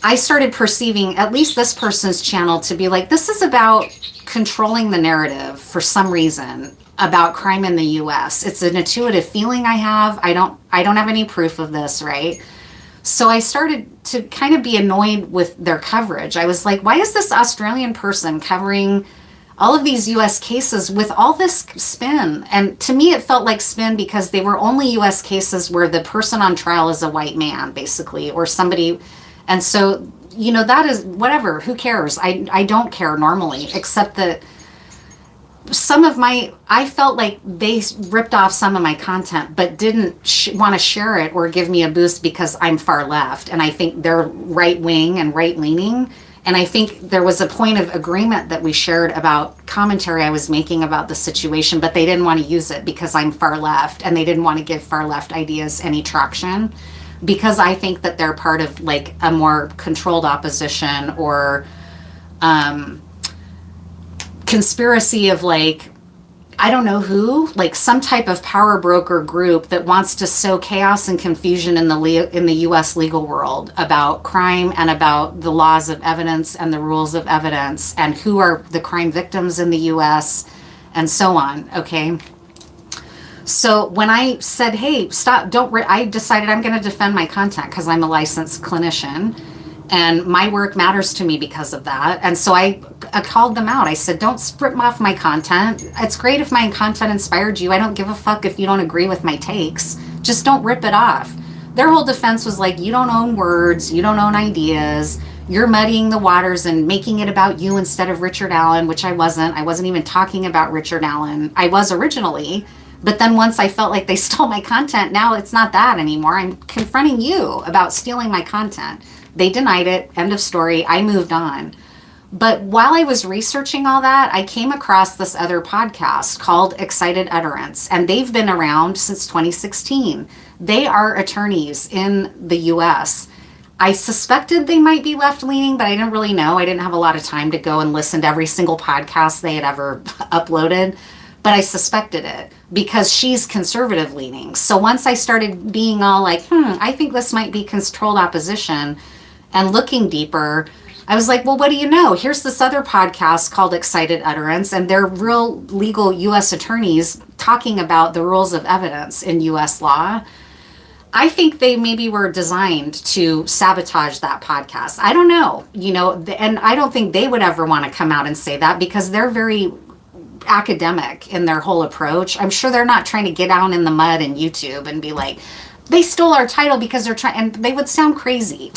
I started perceiving at least this person's channel to be like, this is about controlling the narrative for some reason about crime in the US. It's an intuitive feeling I have. I don't have any proof of this, right? So I started to kind of be annoyed with their coverage. I was like, why is this Australian person covering all of these US cases with all this spin? And to me, it felt like spin because they were only US cases where the person on trial is a white man, basically, or somebody. And so, that is whatever, who cares? I don't care normally, except that I felt like they ripped off some of my content, but didn't want to share it or give me a boost because I'm far left. And I think they're right wing and right leaning. And I think there was a point of agreement that we shared about commentary I was making about the situation, but they didn't want to use it because I'm far left and they didn't want to give far left ideas any traction because I think that they're part of like a more controlled opposition or, conspiracy of like, I don't know who, like some type of power broker group that wants to sow chaos and confusion in the US legal world about crime and about the laws of evidence and the rules of evidence and who are the crime victims in the US and so on, okay? So when I said, hey, stop, I decided I'm going to defend my content because I'm a licensed clinician. And my work matters to me because of that. And so I called them out. I said, don't strip off my content. It's great if my content inspired you. I don't give a fuck if you don't agree with my takes. Just don't rip it off. Their whole defense was like, you don't own words. You don't own ideas. You're muddying the waters and making it about you instead of Richard Allen, which I wasn't. I wasn't even talking about Richard Allen. I was originally. But then once I felt like they stole my content, now it's not that anymore. I'm confronting you about stealing my content. They denied it. End of story. I moved on. But while I was researching all that, I came across this other podcast called Excited Utterance, and they've been around since 2016. They are attorneys in the US. I suspected they might be left-leaning, but I didn't really know. I didn't have a lot of time to go and listen to every single podcast they had ever uploaded, but I suspected it because she's conservative-leaning. So once I started being all like, I think this might be controlled opposition, and looking deeper, I was like, well, what do you know? Here's this other podcast called Excited Utterance, and they're real legal U.S. attorneys talking about the rules of evidence in U.S. law. I think they maybe were designed to sabotage that podcast. I don't know, and I don't think they would ever want to come out and say that because they're very academic in their whole approach. I'm sure they're not trying to get down in the mud in YouTube and be like, they stole our title because they're trying, and they would sound crazy.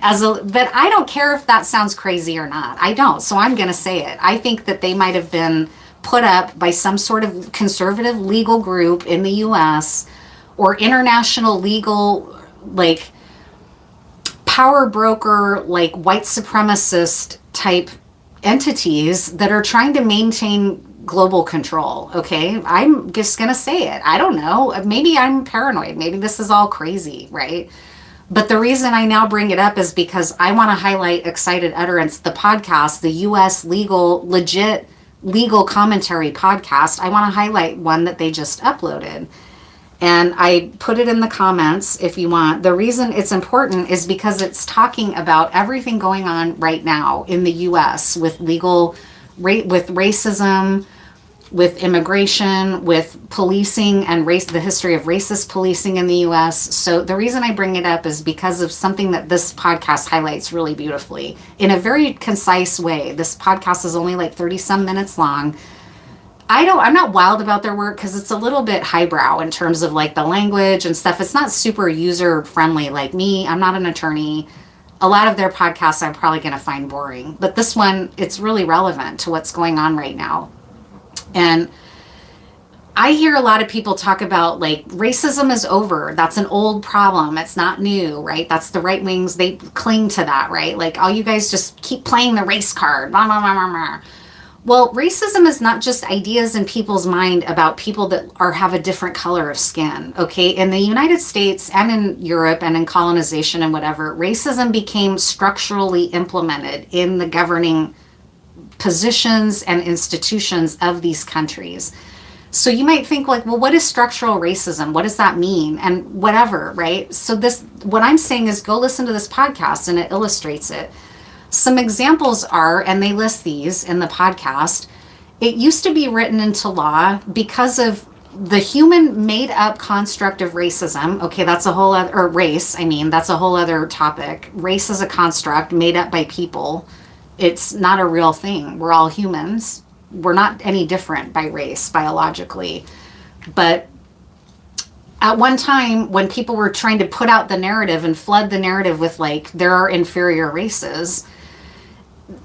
But I don't care if that sounds crazy or not. I don't, so I'm going to say it. I think that they might have been put up by some sort of conservative legal group in the US or international legal, like, power broker, like, white supremacist type entities that are trying to maintain global control, okay? I'm just going to say it. I don't know. Maybe I'm paranoid. Maybe this is all crazy, right? But the reason I now bring it up is because I want to highlight Excited Utterance, the podcast, the U.S. legit legal commentary podcast. I want to highlight one that they just uploaded. And I put it in the comments if you want. The reason it's important is because it's talking about everything going on right now in the U.S. with with racism, with immigration, with policing and the history of racist policing in the U.S. So the reason I bring it up is because of something that this podcast highlights really beautifully in a very concise way. This podcast is only like 30 some minutes long. I'm not wild about their work because it's a little bit highbrow in terms of like the language and stuff. It's not super user friendly like me. I'm not an attorney. a lot of their podcasts I'm probably going to find boring, but this one, it's really relevant to what's going on right now. And I hear a lot of people talk about like racism is over. That's an old problem. It's not new, right? That's the right wings. They cling to that, right? Like, all you guys just keep playing the race card. Blah, blah, blah, blah, blah. Well, racism is not just ideas in people's mind about people that have a different color of skin, okay? In the United States and in Europe and in colonization and whatever, racism became structurally implemented in the governing positions and institutions of these countries. So you might think like, well, what is structural racism? What does that mean? And whatever, right? So what I'm saying is go listen to this podcast and it illustrates it. Some examples are, and they list these in the podcast, it used to be written into law because of the human made up construct of racism. Okay, that's a whole other, or race, that's a whole other topic. Race is a construct made up by people. It's not a real thing. We're all humans. We're not any different by race, biologically. But at one time, when people were trying to put out the narrative and flood the narrative with like, there are inferior races,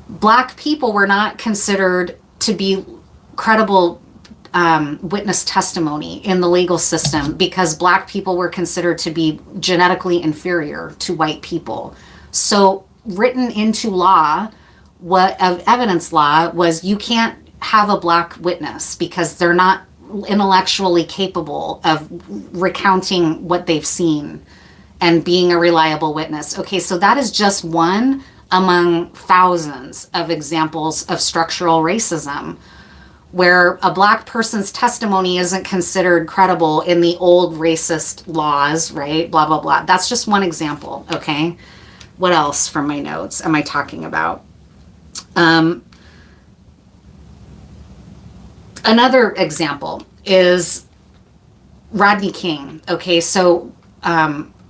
Black people were not considered to be credible witness testimony in the legal system because Black people were considered to be genetically inferior to white people. So written into law, of evidence law, was you can't have a Black witness because they're not intellectually capable of recounting what they've seen and being a reliable witness. Okay, so that is just one among thousands of examples of structural racism where a Black person's testimony isn't considered credible in the old racist laws, right? Blah, blah, blah. That's just one example, okay? What else from my notes am I talking about? Another example is Rodney King. Okay, so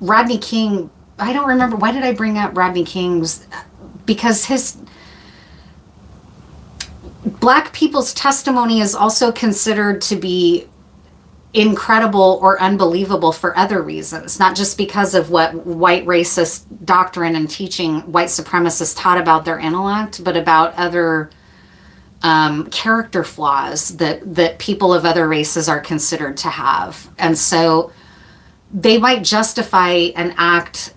Rodney King, I don't remember, why did I bring up Rodney King's, because his Black people's testimony is also considered to be incredible or unbelievable for other reasons, not just because of what white racist doctrine and teaching white supremacists taught about their intellect, but about other character flaws that people of other races are considered to have. And so they might justify an act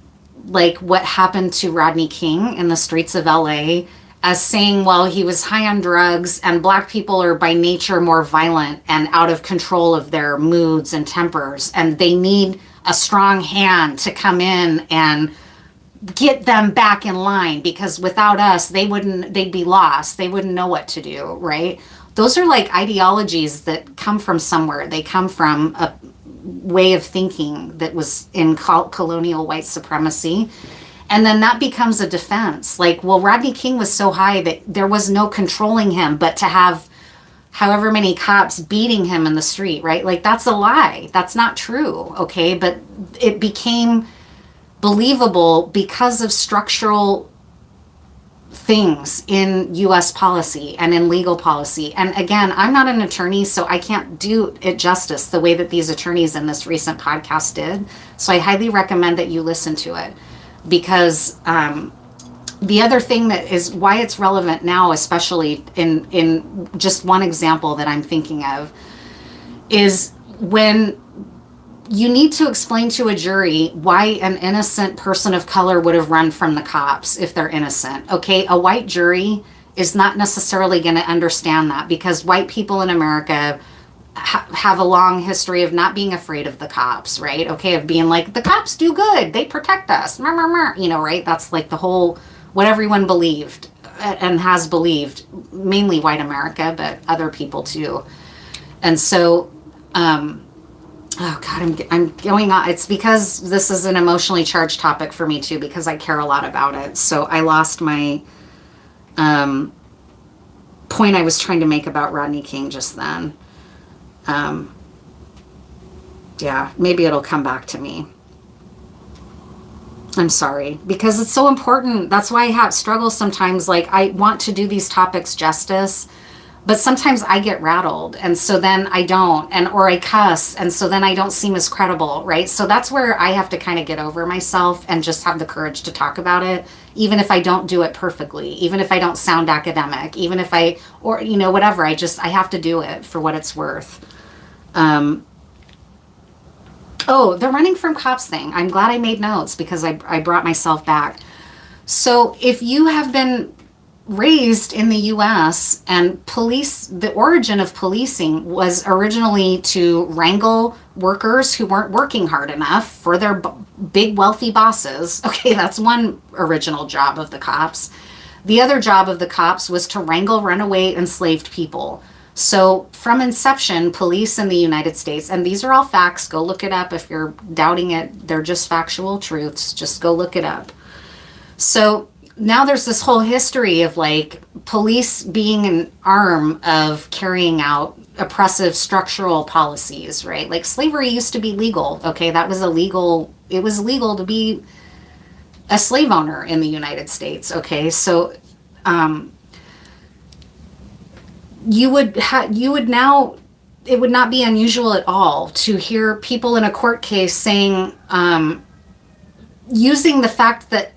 like what happened to Rodney King in the streets of LA as saying, well, he was high on drugs and Black people are by nature more violent and out of control of their moods and tempers, and they need a strong hand to come in and get them back in line because without us, they'd be lost. They wouldn't know what to do, right? Those are like ideologies that come from somewhere. They come from a way of thinking that was in colonial white supremacy. And then that becomes a defense. Like, well, Rodney King was so high that there was no controlling him, but to have however many cops beating him in the street, right? Like, that's a lie. That's not true, okay? But it became believable because of structural things in U.S. policy and in legal policy. And again, I'm not an attorney, so I can't do it justice the way that these attorneys in this recent podcast did. So I highly recommend that you listen to it, because the other thing that is why it's relevant now, especially in just one example that I'm thinking of, is when you need to explain to a jury why an innocent person of color would have run from the cops if they're innocent. Okay, a white jury is not necessarily going to understand that because white people in America have a long history of not being afraid of the cops, right? Okay, of being like, the cops do good, they protect us, you know, right? That's like the whole, what everyone believed and has believed, mainly white America, but other people too. And so, oh God, I'm going on. It's because this is an emotionally charged topic for me too, because I care a lot about it. So I lost my point I was trying to make about Rodney King just then. Yeah, maybe it'll come back to me. I'm sorry, because it's so important. That's why I have struggles sometimes. Like, I want to do these topics justice, But sometimes I get rattled, and so then I don't, or I cuss, and so then I don't seem as credible, right? So that's where I have to kind of get over myself and just have the courage to talk about it, even if I don't do it perfectly, even if I don't sound academic, even if or whatever. I have to do it for what it's worth. Oh, the running from cops thing. I'm glad I made notes because I brought myself back. So if you have been raised in the US, and the origin of policing was originally to wrangle workers who weren't working hard enough for their big wealthy bosses. Okay, that's one original job of the cops. The other job of the cops was to wrangle runaway enslaved people. So from inception, police in the United States, and these are all facts, go look it up if you're doubting it, they're just factual truths, just go look it up. So now there's this whole history of like police being an arm of carrying out oppressive structural policies, right? Like slavery used to be legal. Okay, it was legal to be a slave owner in the United States. Okay, so you would now, it would not be unusual at all to hear people in a court case saying, using the fact that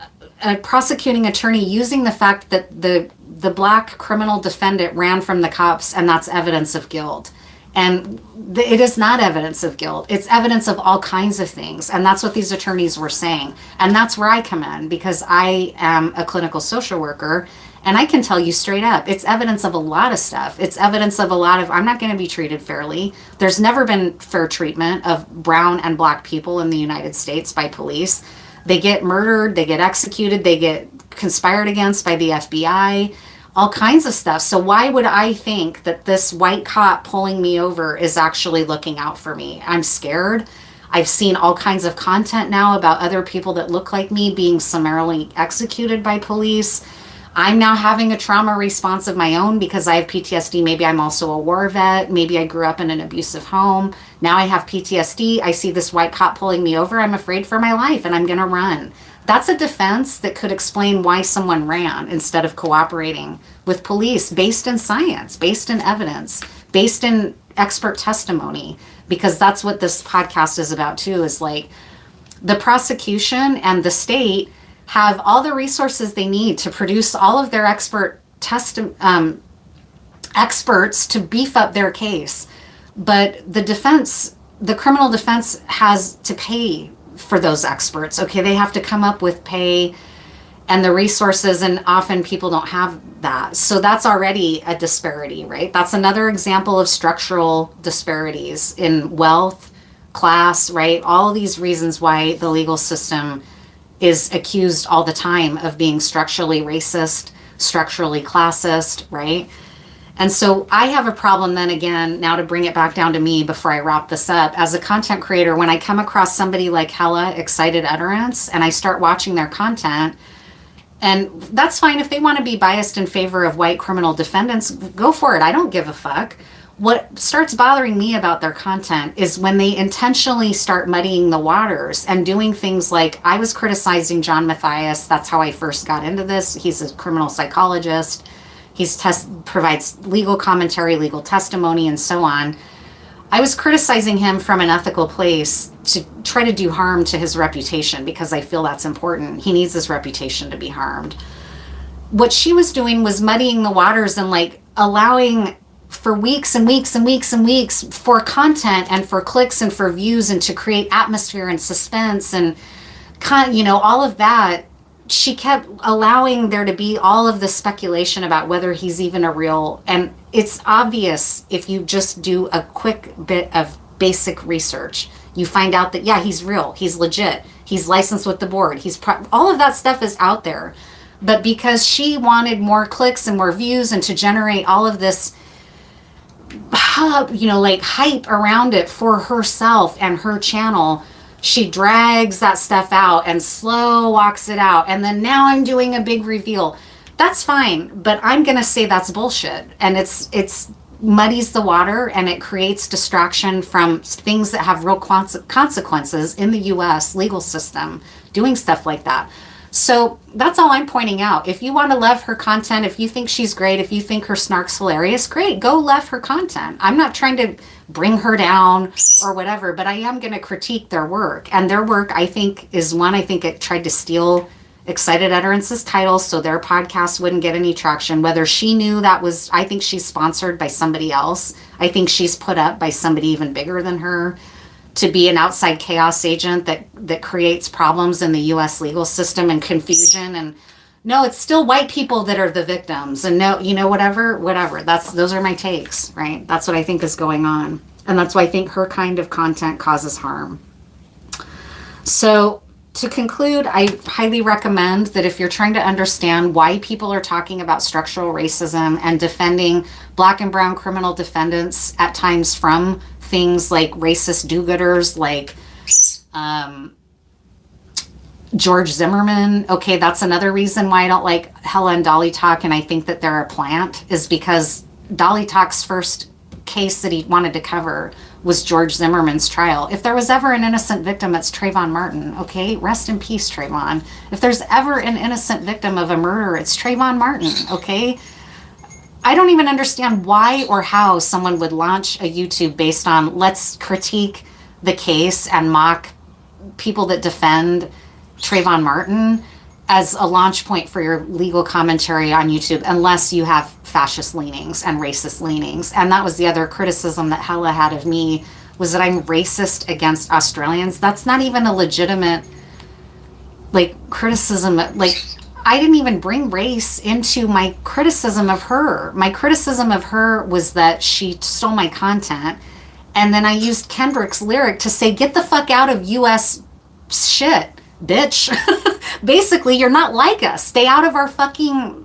a prosecuting attorney using the fact that the black criminal defendant ran from the cops, and that's evidence of guilt. And it is not evidence of guilt. It's evidence of all kinds of things. And that's what these attorneys were saying. And that's where I come in, because I am a clinical social worker, and I can tell you straight up, it's evidence of a lot of stuff. It's evidence of I'm not going to be treated fairly. There's never been fair treatment of brown and black people in the United States by police. They get murdered, they get executed, they get conspired against by the FBI, all kinds of stuff. So why would I think that this white cop pulling me over is actually looking out for me? I'm scared. I've seen all kinds of content now about other people that look like me being summarily executed by police. I'm now having a trauma response of my own because I have PTSD. Maybe I'm also a war vet. Maybe I grew up in an abusive home. Now I have PTSD. I see this white cop pulling me over. I'm afraid for my life and I'm going to run. That's a defense that could explain why someone ran instead of cooperating with police, based in science, based in evidence, based in expert testimony, because that's what this podcast is about too, is like the prosecution and the state have all the resources they need to produce all of their experts to beef up their case. But the criminal defense has to pay for those experts. Okay, they have to come up with pay and the resources, and often people don't have that. So that's already a disparity, right? That's another example of structural disparities in wealth, class, right? All of these reasons why the legal system is accused all the time of being structurally racist, structurally classist, right? And so I have a problem then again, now to bring it back down to me before I wrap this up. As a content creator, when I come across somebody like Hella Excited Utterance and I start watching their content, and that's fine if they want to be biased in favor of white criminal defendants, go for it. I don't give a fuck. What starts bothering me about their content is when they intentionally start muddying the waters and doing things like, I was criticizing John Matthias. That's how I first got into this. He's a criminal psychologist. He provides legal commentary, legal testimony, and so on. I was criticizing him from an ethical place to try to do harm to his reputation because I feel that's important. He needs his reputation to be harmed. What she was doing was muddying the waters and like allowing for weeks and weeks and weeks and weeks for content and for clicks and for views and to create atmosphere and suspense and all of that. She kept allowing there to be all of the speculation about whether he's even a real, and it's obvious if you just do a quick bit of basic research, you find out that, yeah, he's real, he's legit, he's licensed with the board, all of that stuff is out there. But because she wanted more clicks and more views and to generate all of this hype around it for herself and her channel, she drags that stuff out and slow walks it out. And then now I'm doing a big reveal. That's fine, but I'm going to say that's bullshit. And it's muddies the water and it creates distraction from things that have real consequences in the US legal system, doing stuff like that. So that's all I'm pointing out. If you want to love her content, if you think she's great, if you think her snark's hilarious, great, go love her content. I'm not trying to bring her down or whatever, but I am going to critique their work. And their work, I think, is one, I think it tried to steal Excited Utterance's title so their podcast wouldn't get any traction. Whether she knew that was, I think she's sponsored by somebody else. I think she's put up by somebody even bigger than her to be an outside chaos agent that creates problems in the U.S. legal system and confusion. And no, it's still white people that are the victims. And no, whatever. Those are my takes, right? That's what I think is going on. And that's why I think her kind of content causes harm. So to conclude, I highly recommend that if you're trying to understand why people are talking about structural racism and defending Black and brown criminal defendants at times from things like racist do-gooders like George Zimmerman. Okay, that's another reason why I don't like Hella and Dolly Talk and I think that they're a plant, is because Dolly Talk's first case that he wanted to cover was George Zimmerman's trial. If there was ever an innocent victim, it's Trayvon Martin. Okay, rest in peace, Trayvon. If there's ever an innocent victim of a murder, it's Trayvon Martin. Okay, I don't even understand why or how someone would launch a YouTube based on let's critique the case and mock people that defend Trayvon Martin as a launch point for your legal commentary on YouTube, unless you have fascist leanings and racist leanings. And that was the other criticism that Hella had of me, was that I'm racist against Australians. That's not even a legitimate criticism. I didn't even bring race into my criticism of her. My criticism of her was that she stole my content. And then I used Kendrick's lyric to say, get the fuck out of US shit, bitch. Basically, you're not like us. Stay out of our fucking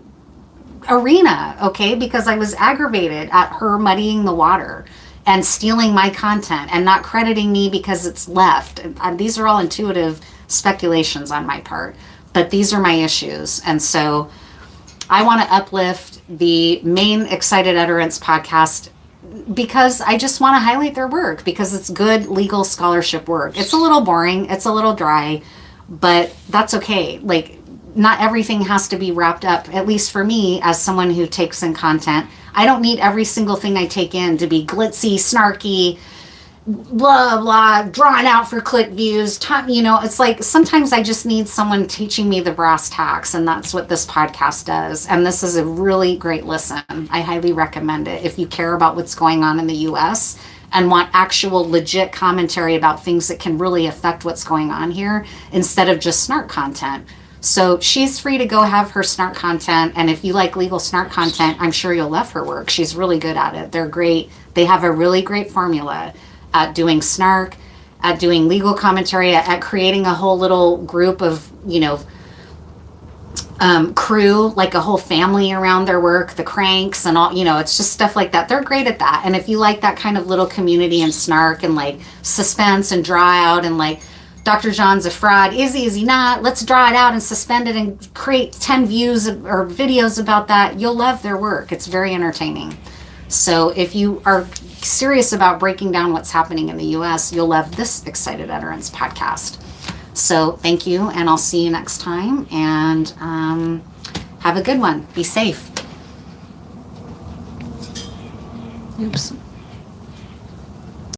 arena, okay? Because I was aggravated at her muddying the water and stealing my content and not crediting me because it's left. And these are all intuitive speculations on my part, but these are my issues. And so I want to uplift the main Excited Utterance podcast because I just want to highlight their work, because it's good legal scholarship work. It's a little boring, it's a little dry, but that's okay. Not everything has to be wrapped up, at least for me as someone who takes in content. I don't need every single thing I take in to be glitzy, snarky, blah, blah, drawn out for click views. It's like sometimes I just need someone teaching me the brass tacks, and that's what this podcast does. And this is a really great listen. I highly recommend it if you care about what's going on in the U.S. and want actual legit commentary about things that can really affect what's going on here instead of just snark content. So she's free to go have her snark content. And if you like legal snark content, I'm sure you'll love her work. She's really good at it. They're great. They have a really great formula at doing snark, at doing legal commentary, at creating a whole little group of, crew, like a whole family around their work, the cranks and all, it's just stuff like that. They're great at that. And if you like that kind of little community and snark and suspense and draw out and Dr. John's a fraud, is he not? Let's draw it out and suspend it and create 10 views or videos about that. You'll love their work. It's very entertaining. So if you are serious about breaking down what's happening in the U.S., you'll love this Excited Utterance podcast. So thank you, and I'll see you next time, and have a good one. Be safe. Oops.